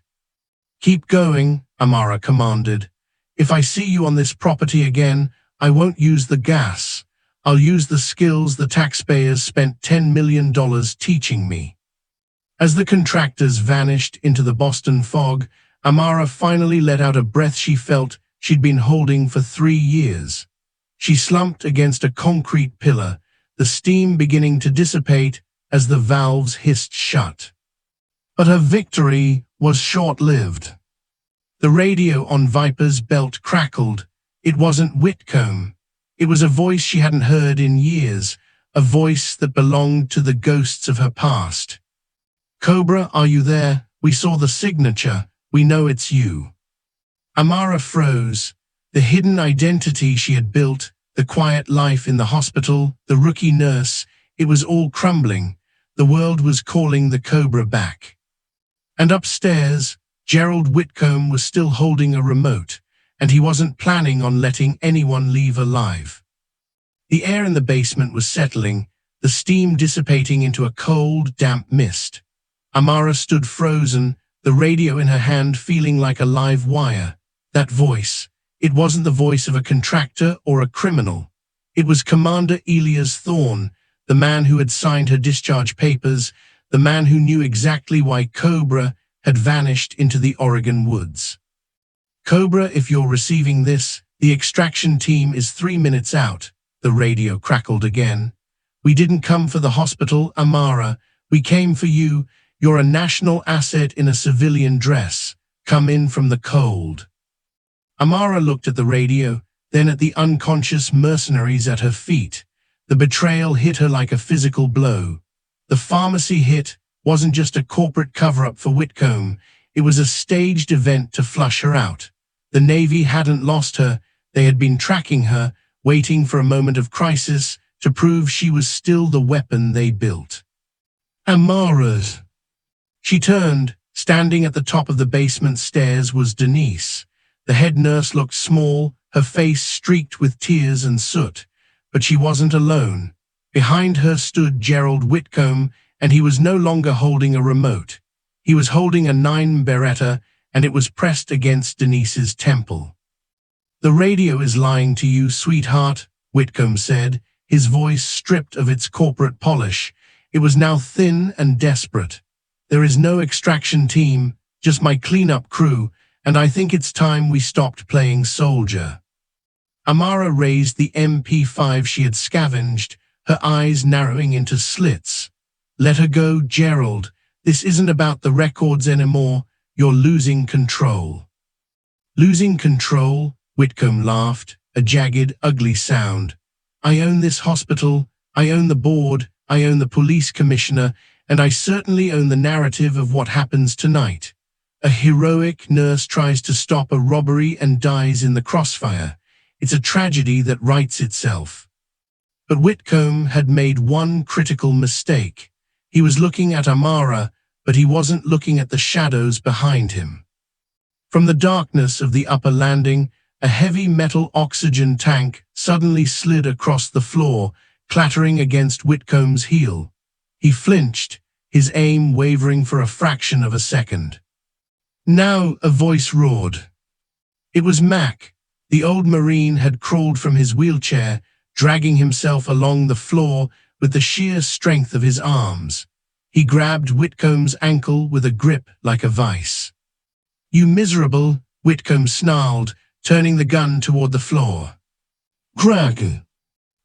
Keep going, Amara commanded. If I see you on this property again, I won't use the gas. I'll use the skills the taxpayers spent $10 million teaching me. As the contractors vanished into the Boston fog, Amara finally let out a breath she felt she'd been holding for 3 years. She slumped against a concrete pillar, the steam beginning to dissipate as the valves hissed shut. But her victory was short-lived. The radio on Viper's belt crackled. It wasn't Whitcomb. It was a voice she hadn't heard in years, a voice that belonged to the ghosts of her past. Cobra, are you there? We saw the signature. We know it's you. Amara froze. The hidden identity she had built, the quiet life in the hospital, the rookie nurse, it was all crumbling. The world was calling the Cobra back. And upstairs, Gerald Whitcomb was still holding a remote, and he wasn't planning on letting anyone leave alive. The air in the basement was settling, the steam dissipating into a cold, damp mist. Amara stood frozen, the radio in her hand feeling like a live wire. That voice, it wasn't the voice of a contractor or a criminal. It was Commander Elias Thorne, the man who had signed her discharge papers, the man who knew exactly why Cobra had vanished into the Oregon woods. Cobra, if you're receiving this, the extraction team is 3 minutes out, the radio crackled again. We didn't come for the hospital, Amara. We came for you. You're a national asset in a civilian dress. Come in from the cold. Amara looked at the radio, then at the unconscious mercenaries at her feet. The betrayal hit her like a physical blow. The pharmacy hit wasn't just a corporate cover-up for Whitcomb. It was a staged event to flush her out. The Navy hadn't lost her. They had been tracking her, waiting for a moment of crisis to prove she was still the weapon they built. Amara. She turned. Standing at the top of the basement stairs was Denise. The head nurse looked small, her face streaked with tears and soot. But she wasn't alone. Behind her stood Gerald Whitcomb, and he was no longer holding a remote. He was holding a 9 Beretta, and it was pressed against Denise's temple. The radio is lying to you, sweetheart, Whitcomb said, his voice stripped of its corporate polish. It was now thin and desperate. There is no extraction team, just my cleanup crew, and I think it's time we stopped playing soldier. Amara raised the MP5 she had scavenged, her eyes narrowing into slits. "Let her go, Gerald. This isn't about the records anymore. You're losing control." "Losing control?" Whitcomb laughed, a jagged, ugly sound. "I own this hospital, I own the board, I own the police commissioner, and I certainly own the narrative of what happens tonight. A heroic nurse tries to stop a robbery and dies in the crossfire. It's a tragedy that writes itself." But Whitcomb had made one critical mistake. He was looking at Amara, but he wasn't looking at the shadows behind him. From the darkness of the upper landing, a heavy metal oxygen tank suddenly slid across the floor, clattering against Whitcomb's heel. He flinched, his aim wavering for a fraction of a second. "Now!" a voice roared. It was Mac. The old Marine had crawled from his wheelchair, dragging himself along the floor with the sheer strength of his arms. He grabbed Whitcomb's ankle with a grip like a vice. "You miserable!" Whitcomb snarled, turning the gun toward the floor. "Crack!"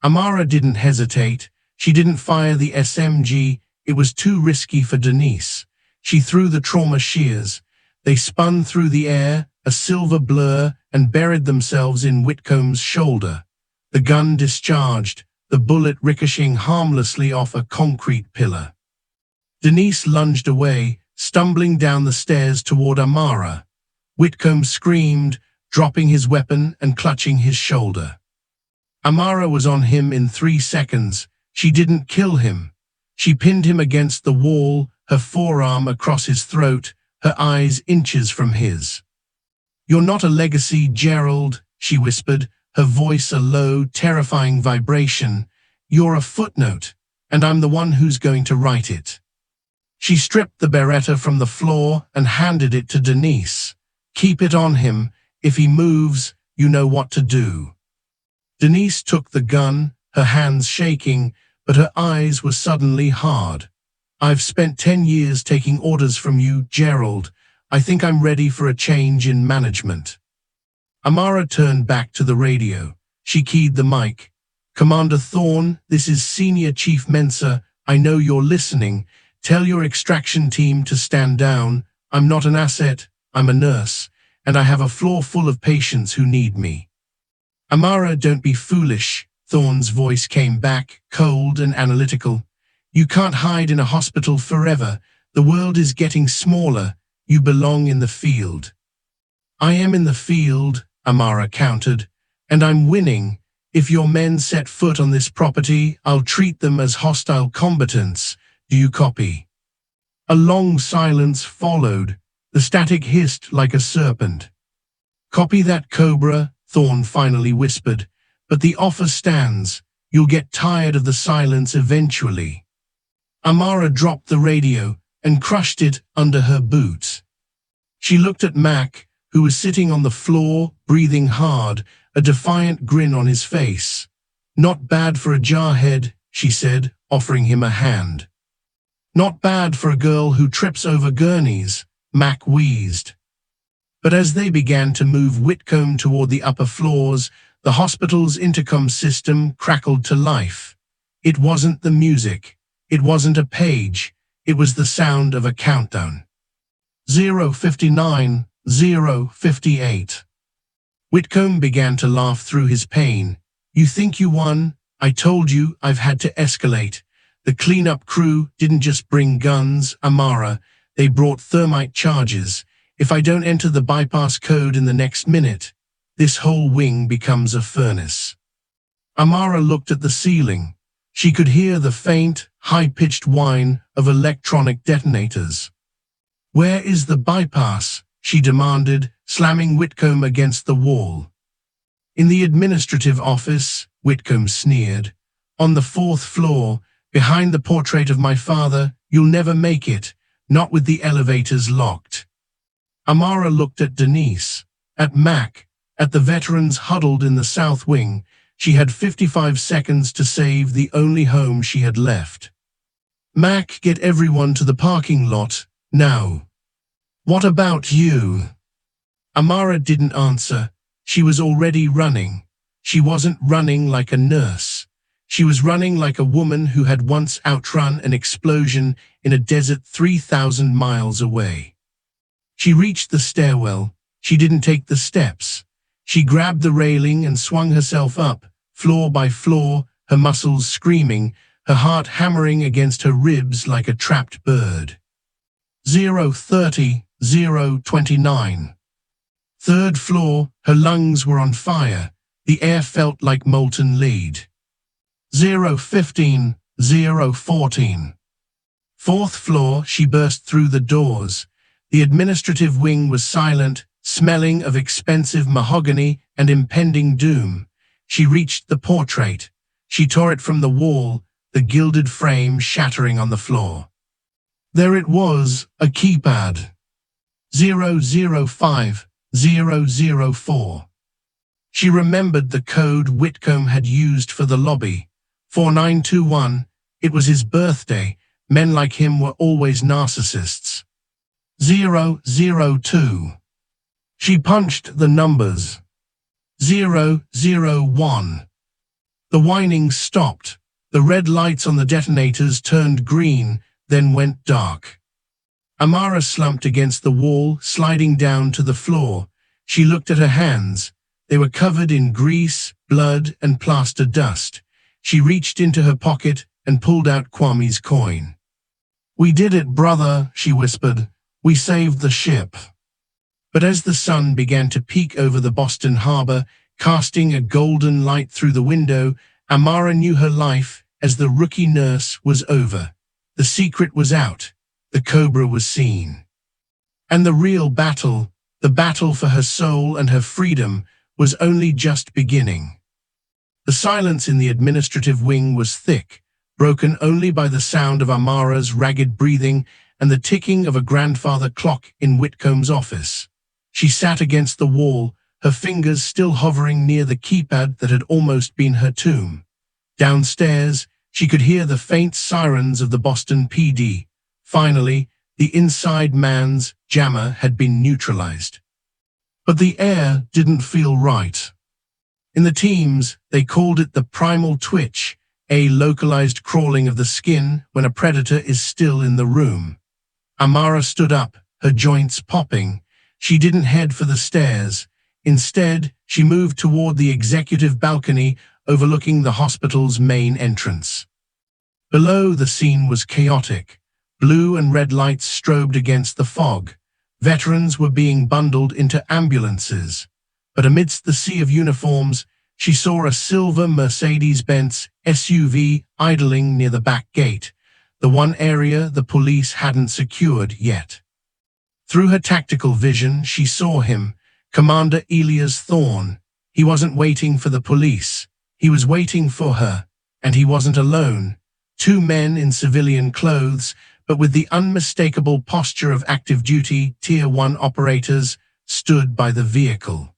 Amara didn't hesitate. She didn't fire the SMG. It was too risky for Denise. She threw the trauma shears. They spun through the air, a silver blur, and buried themselves in Whitcomb's shoulder. The gun discharged, the bullet ricocheting harmlessly off a concrete pillar. Denise lunged away, stumbling down the stairs toward Amara. Whitcomb screamed, dropping his weapon and clutching his shoulder. Amara was on him in 3 seconds. She didn't kill him. She pinned him against the wall, her forearm across his throat, her eyes inches from his. "You're not a legacy, Gerald," she whispered, her voice a low, terrifying vibration. "You're a footnote, and I'm the one who's going to write it." She stripped the Beretta from the floor and handed it to Denise. "Keep it on him. If he moves, you know what to do." Denise took the gun, her hands shaking, but her eyes were suddenly hard. "I've spent 10 years taking orders from you, Gerald. I think I'm ready for a change in management." Amara turned back to the radio. She keyed the mic. "Commander Thorne, this is Senior Chief Mensah. I know you're listening. Tell your extraction team to stand down. I'm not an asset, I'm a nurse, and I have a floor full of patients who need me." "Amara, don't be foolish." Thorne's voice came back, cold and analytical. "You can't hide in a hospital forever. The world is getting smaller. You belong in the field." "I am in the field," Amara countered, "and I'm winning. If your men set foot on this property, I'll treat them as hostile combatants. Do you copy?" A long silence followed. The static hissed like a serpent. "Copy that, Cobra," Thorne finally whispered. "But the offer stands. You'll get tired of the silence eventually." Amara dropped the radio and crushed it under her boot. She looked at Mac, who was sitting on the floor, breathing hard, a defiant grin on his face. "Not bad for a jarhead," she said, offering him a hand. "Not bad for a girl who trips over gurneys," Mac wheezed. But as they began to move Whitcomb toward the upper floors, the hospital's intercom system crackled to life. It wasn't the music. It wasn't a page. It was the sound of a countdown. 0:59, 0:58. Whitcomb began to laugh through his pain. "You think you won? I told you I've had to escalate. The cleanup crew didn't just bring guns, Amara. They brought thermite charges. If I don't enter the bypass code in the next minute, this whole wing becomes a furnace." Amara looked at the ceiling. She could hear the faint, high-pitched whine of electronic detonators. "Where is the bypass?" she demanded, slamming Whitcomb against the wall. "In the administrative office," Whitcomb sneered. "On the 4th floor, behind the portrait of my father. You'll never make it, not with the elevators locked." Amara looked at Denise, at Mac, at the veterans huddled in the south wing. She had 55 seconds to save the only home she had left. "Mac, get everyone to the parking lot, now." "What about you?" Amara didn't answer. She was already running. She wasn't running like a nurse. She was running like a woman who had once outrun an explosion in a desert 3,000 miles away. She reached the stairwell. She didn't take the steps. She grabbed the railing and swung herself up, floor by floor, her muscles screaming, her heart hammering against her ribs like a trapped bird. 030, 029. Third floor, her lungs were on fire. The air felt like molten lead. 015, 014. Fourth floor, she burst through the doors. The administrative wing was silent, smelling of expensive mahogany and impending doom. She reached the portrait. She tore it from the wall, the gilded frame shattering on the floor. There it was, a keypad. 005, 004. She remembered the code Whitcomb had used for the lobby. 4921, it was his birthday. Men like him were always narcissists. 002. She punched the numbers. 001. The whining stopped. The red lights on the detonators turned green, then went dark. Amara slumped against the wall, sliding down to the floor. She looked at her hands. They were covered in grease, blood, and plaster dust. She reached into her pocket and pulled out Kwame's coin. "We did it, brother," she whispered. "We saved the ship." But as the sun began to peek over the Boston harbor, casting a golden light through the window, Amara knew her life as the rookie nurse was over. The secret was out. The Cobra was seen. And the real battle, the battle for her soul and her freedom, was only just beginning. The silence in the administrative wing was thick, broken only by the sound of Amara's ragged breathing and the ticking of a grandfather clock in Whitcomb's office. She sat against the wall, her fingers still hovering near the keypad that had almost been her tomb. Downstairs, she could hear the faint sirens of the Boston PD. Finally, the inside man's jammer had been neutralized. But the air didn't feel right. In the teams, they called it the primal twitch, a localized crawling of the skin when a predator is still in the room. Amara stood up, her joints popping. She didn't head for the stairs. Instead, she moved toward the executive balcony overlooking the hospital's main entrance. Below, the scene was chaotic. Blue and red lights strobed against the fog. Veterans were being bundled into ambulances. But amidst the sea of uniforms, she saw a silver Mercedes-Benz SUV idling near the back gate, the one area the police hadn't secured yet. Through her tactical vision, she saw him, Commander Elias Thorne. He wasn't waiting for the police. He was waiting for her. And he wasn't alone. Two men in civilian clothes, but with the unmistakable posture of active duty Tier 1 operators, stood by the vehicle.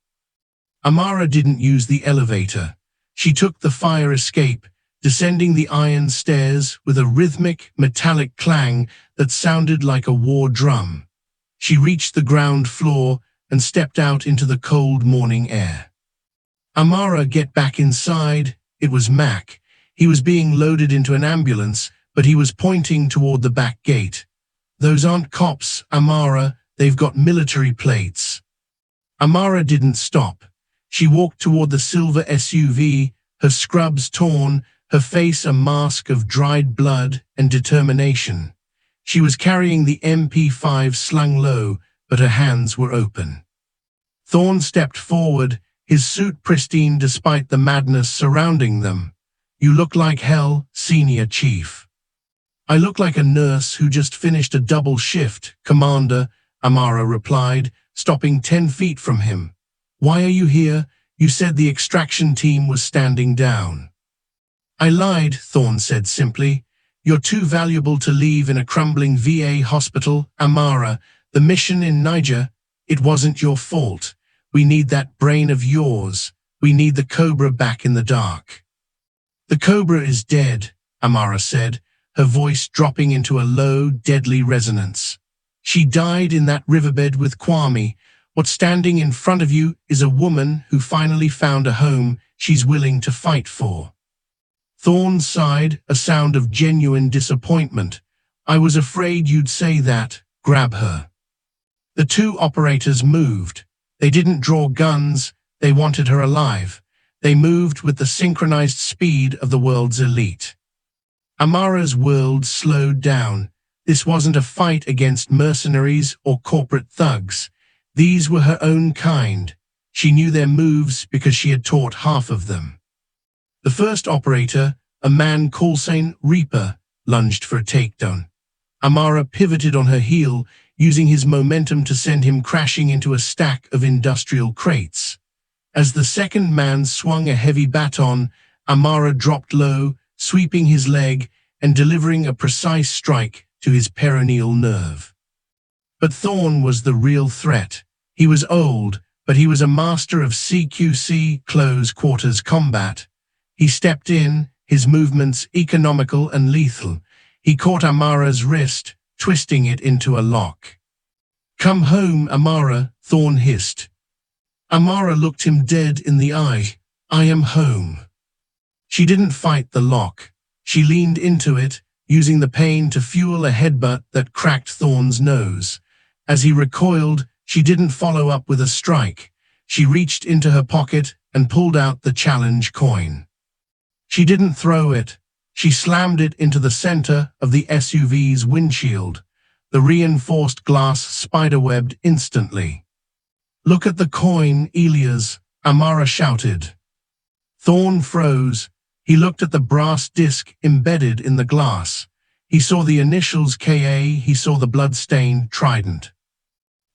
Amara didn't use the elevator. She took the fire escape, descending the iron stairs with a rhythmic, metallic clang that sounded like a war drum. She reached the ground floor and stepped out into the cold morning air. "Amara, get back inside." It was Mac. He was being loaded into an ambulance, but he was pointing toward the back gate. "Those aren't cops, Amara. They've got military plates." Amara didn't stop. She walked toward the silver SUV, her scrubs torn, her face a mask of dried blood and determination. She was carrying the MP5 slung low, but her hands were open. Thorne stepped forward, his suit pristine despite the madness surrounding them. "You look like hell, Senior Chief." "I look like a nurse who just finished a double shift, Commander," Amara replied, stopping 10 feet from him. "Why are you here? You said the extraction team was standing down." "I lied," Thorne said simply. "You're too valuable to leave in a crumbling VA hospital, Amara. The mission in Niger, it wasn't your fault. We need that brain of yours. We need the Cobra back in the dark." "The Cobra is dead," Amara said, her voice dropping into a low, deadly resonance. "She died in that riverbed with Kwame. What's standing in front of you is a woman who finally found a home she's willing to fight for." Thorne sighed, a sound of genuine disappointment. I was afraid you'd say that. Grab her. The two operators moved. They didn't draw guns. They wanted her alive. They moved with the synchronized speed of the world's elite. Amara's world slowed down. This wasn't a fight against mercenaries or corporate thugs. These were her own kind. She knew their moves because she had taught half of them. The first operator, a man called Reaper, lunged for a takedown. Amara pivoted on her heel, using his momentum to send him crashing into a stack of industrial crates. As the second man swung a heavy baton, Amara dropped low, sweeping his leg and delivering a precise strike to his peroneal nerve. But Thorne was the real threat. He was old, but he was a master of CQC, close quarters combat. He stepped in, his movements economical and lethal. He caught Amara's wrist, twisting it into a lock. Come home, Amara, Thorne hissed. Amara looked him dead in the eye. I am home. She didn't fight the lock. She leaned into it, using the pain to fuel a headbutt that cracked Thorne's nose. As he recoiled, she didn't follow up with a strike. She reached into her pocket and pulled out the challenge coin. She didn't throw it. She slammed it into the center of the SUV's windshield. The reinforced glass spiderwebbed instantly. Look at the coin, Elias, Amara shouted. Thorne froze. He looked at the brass disc embedded in the glass. He saw the initials KA, he saw the blood-stained trident.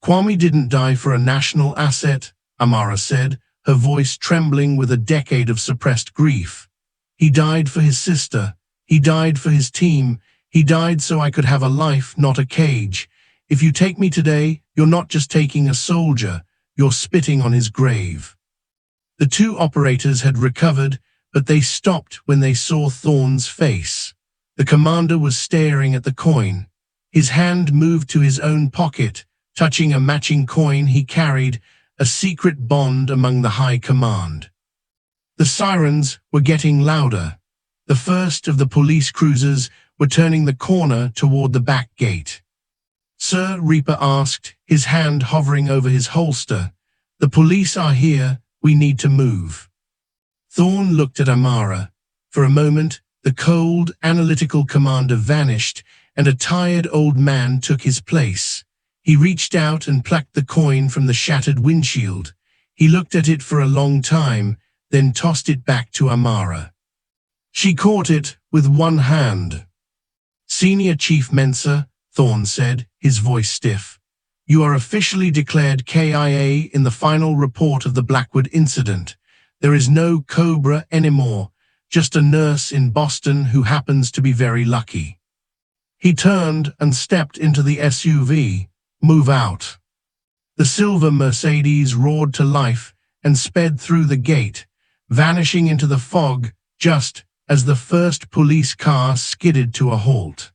Kwame didn't die for a national asset, Amara said, her voice trembling with a decade of suppressed grief. He died for his sister. He died for his team. He died so I could have a life, not a cage. If you take me today, you're not just taking a soldier, you're spitting on his grave. The two operators had recovered, but they stopped when they saw Thorne's face. The commander was staring at the coin. His hand moved to his own pocket, touching a matching coin he carried, a secret bond among the high command. The sirens were getting louder. The first of the police cruisers were turning the corner toward the back gate. Sir, Reaper asked, his hand hovering over his holster. The police are here. We need to move. Thorne looked at Amara. For a moment, the cold, analytical commander vanished, and a tired old man took his place. He reached out and plucked the coin from the shattered windshield. He looked at it for a long time, then tossed it back to Amara. She caught it with one hand. Senior Chief Mensa, Thorne said, his voice stiff. You are officially declared KIA in the final report of the Blackwood incident. There is no Cobra anymore, just a nurse in Boston who happens to be very lucky. He turned and stepped into the SUV. Move out. The silver Mercedes roared to life and sped through the gate, vanishing into the fog just as the first police car skidded to a halt.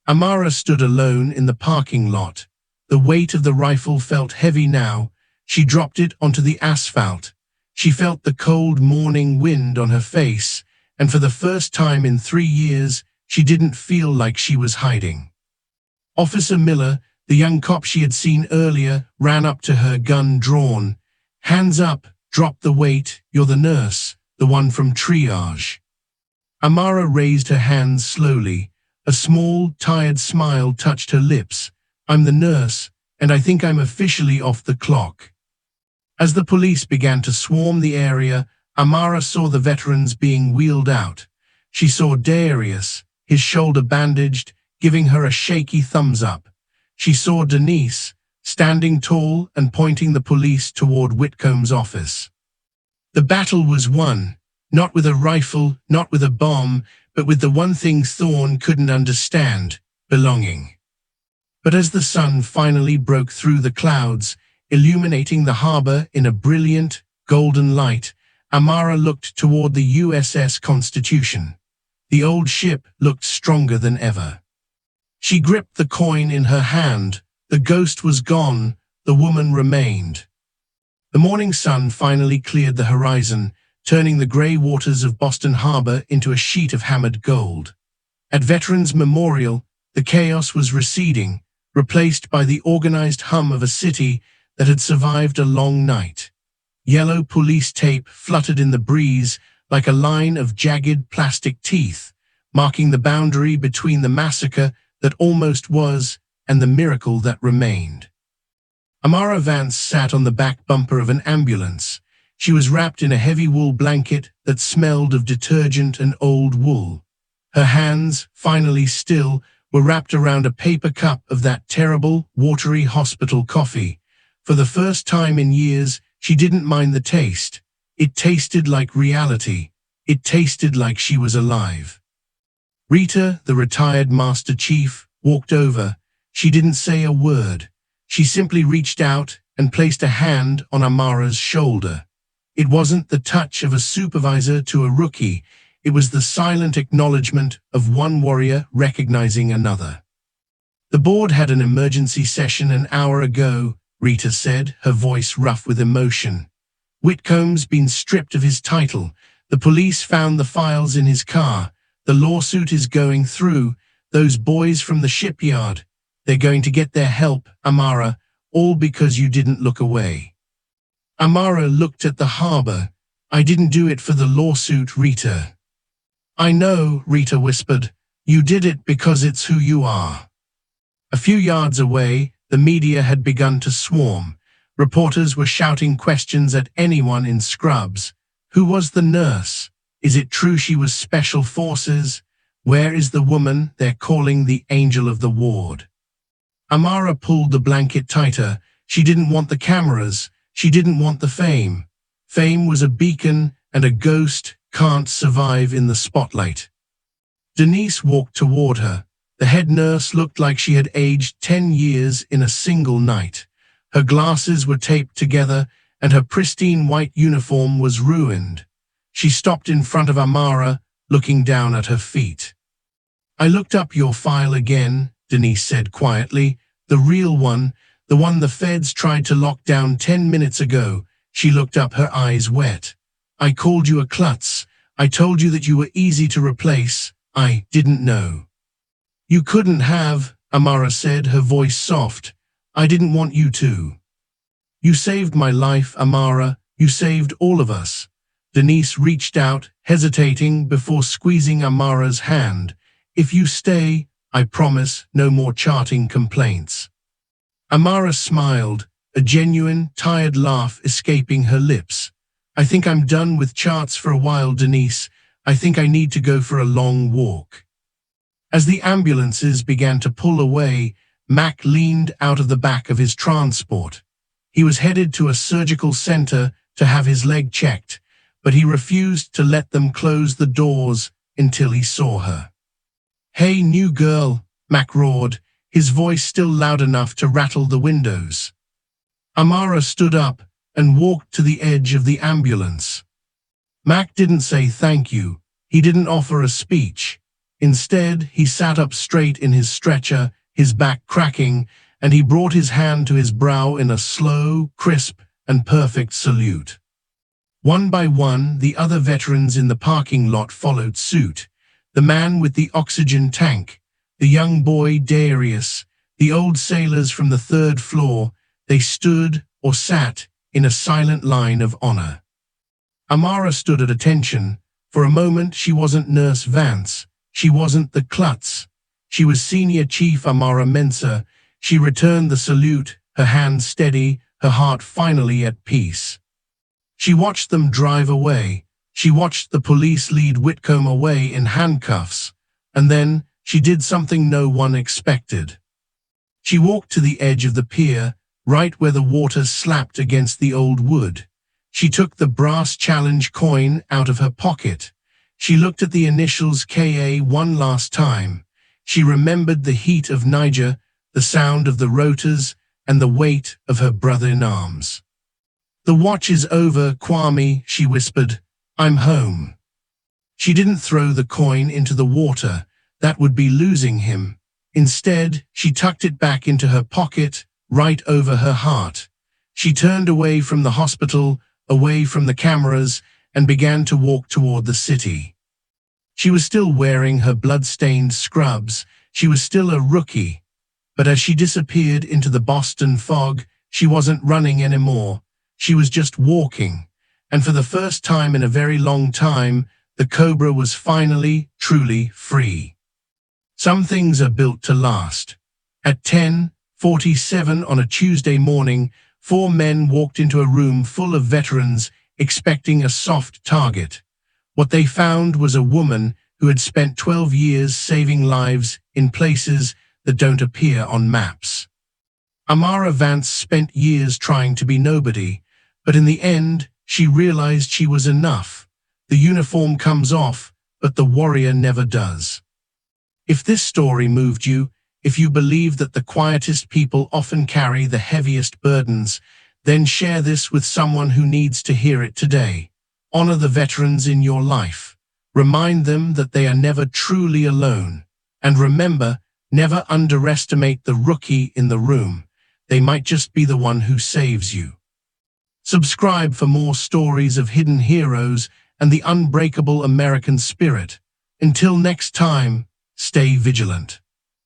Amara stood alone in the parking lot. The weight of the rifle felt heavy now. She dropped it onto the asphalt. She felt the cold morning wind on her face, and for the first time in 3 years, she didn't feel like she was hiding. Officer Miller, the young cop she had seen earlier, ran up to her, gun drawn. Hands up, drop the weight, you're the nurse, the one from triage. Amara raised her hands slowly. A small, tired smile touched her lips. I'm the nurse, and I think I'm officially off the clock. As the police began to swarm the area, Amara saw the veterans being wheeled out. She saw Darius, his shoulder bandaged, giving her a shaky thumbs up. She saw Denise, standing tall and pointing the police toward Whitcomb's office. The battle was won, not with a rifle, not with a bomb, but with the one thing Thorne couldn't understand, belonging. But as the sun finally broke through the clouds, illuminating the harbor in a brilliant, golden light, Amara looked toward the USS Constitution. The old ship looked stronger than ever. She gripped the coin in her hand. The ghost was gone. The woman remained. The morning sun finally cleared the horizon, turning the grey waters of Boston Harbor into a sheet of hammered gold. At Veterans Memorial, the chaos was receding, replaced by the organized hum of a city that had survived a long night. Yellow police tape fluttered in the breeze like a line of jagged plastic teeth, marking the boundary between the massacre that almost was and the miracle that remained. Amara Vance sat on the back bumper of an ambulance. She was wrapped in a heavy wool blanket that smelled of detergent and old wool. Her hands, finally still, were wrapped around a paper cup of that terrible, watery hospital coffee. For the first time in years, she didn't mind the taste. It tasted like reality. It tasted like she was alive. Rita, the retired Master Chief, walked over. She didn't say a word. She simply reached out and placed a hand on Amara's shoulder. It wasn't the touch of a supervisor to a rookie. It was the silent acknowledgement of one warrior recognizing another. The board had an emergency session an hour ago, Rita said, her voice rough with emotion. Whitcomb's been stripped of his title. The police found the files in his car. The lawsuit is going through. Those boys from the shipyard, they're going to get their help, Amara, all because you didn't look away. Amara looked at the harbor. I didn't do it for the lawsuit, Rita. I know, Rita whispered. You did it because it's who you are. A few yards away, the media had begun to swarm. Reporters were shouting questions at anyone in scrubs. Who was the nurse? Is it true she was special forces? Where is the woman they're calling the angel of the ward? Amara pulled the blanket tighter. She didn't want the cameras. She didn't want the fame. Fame was a beacon, and a ghost can't survive in the spotlight. Denise walked toward her. The head nurse looked like she had aged 10 years in a single night. Her glasses were taped together, and her pristine white uniform was ruined. She stopped in front of Amara, looking down at her feet. I looked up your file again, Denise said quietly. The real one, the one the feds tried to lock down 10 minutes ago. She looked up, her eyes wet. I called you a klutz. I told you that you were easy to replace. I didn't know. You couldn't have, Amara said, her voice soft. I didn't want you to. You saved my life, Amara. You saved all of us. Denise reached out, hesitating before squeezing Amara's hand. If you stay, I promise no more charting complaints. Amara smiled, a genuine, tired laugh escaping her lips. I think I'm done with charts for a while, Denise. I think I need to go for a long walk. As the ambulances began to pull away, Mac leaned out of the back of his transport. He was headed to a surgical center to have his leg checked, but he refused to let them close the doors until he saw her. Hey, new girl, Mac roared, his voice still loud enough to rattle the windows. Amara stood up and walked to the edge of the ambulance. Mac didn't say thank you. He didn't offer a speech. Instead, he sat up straight in his stretcher, his back cracking, and he brought his hand to his brow in a slow, crisp, and perfect salute. One by one, the other veterans in the parking lot followed suit. The man with the oxygen tank, the young boy Darius, the old sailors from the third floor, they stood or sat in a silent line of honor. Amara stood at attention. For a moment, she wasn't Nurse Vance. She wasn't the klutz. She was Senior Chief Amara Mensa. She returned the salute, her hands steady, her heart finally at peace. She watched them drive away. She watched the police lead Whitcomb away in handcuffs. And then she did something no one expected. She walked to the edge of the pier, right where the water slapped against the old wood. She took the brass challenge coin out of her pocket. She looked at the initials KA one last time. She remembered the heat of Niger, the sound of the rotors, and the weight of her brother in arms. The watch is over, Kwame, she whispered. I'm home. She didn't throw the coin into the water. That would be losing him. Instead, she tucked it back into her pocket, right over her heart. She turned away from the hospital, away from the cameras, and began to walk toward the city. She was still wearing her blood-stained scrubs. She was still a rookie. But as she disappeared into the Boston fog, she wasn't running anymore. She was just walking. And for the first time in a very long time, the Cobra was finally, truly free. Some things are built to last. At 10:47 on a Tuesday morning, 4 men walked into a room full of veterans, expecting a soft target. What they found was a woman who had spent 12 years saving lives in places that don't appear on maps. Amara Vance spent years trying to be nobody, but in the end, she realized she was enough. The uniform comes off, but the warrior never does. If this story moved you, if you believe that the quietest people often carry the heaviest burdens, then share this with someone who needs to hear it today. Honor the veterans in your life. Remind them that they are never truly alone. And remember, never underestimate the rookie in the room. They might just be the one who saves you. Subscribe for more stories of hidden heroes and the unbreakable American spirit. Until next time, stay vigilant.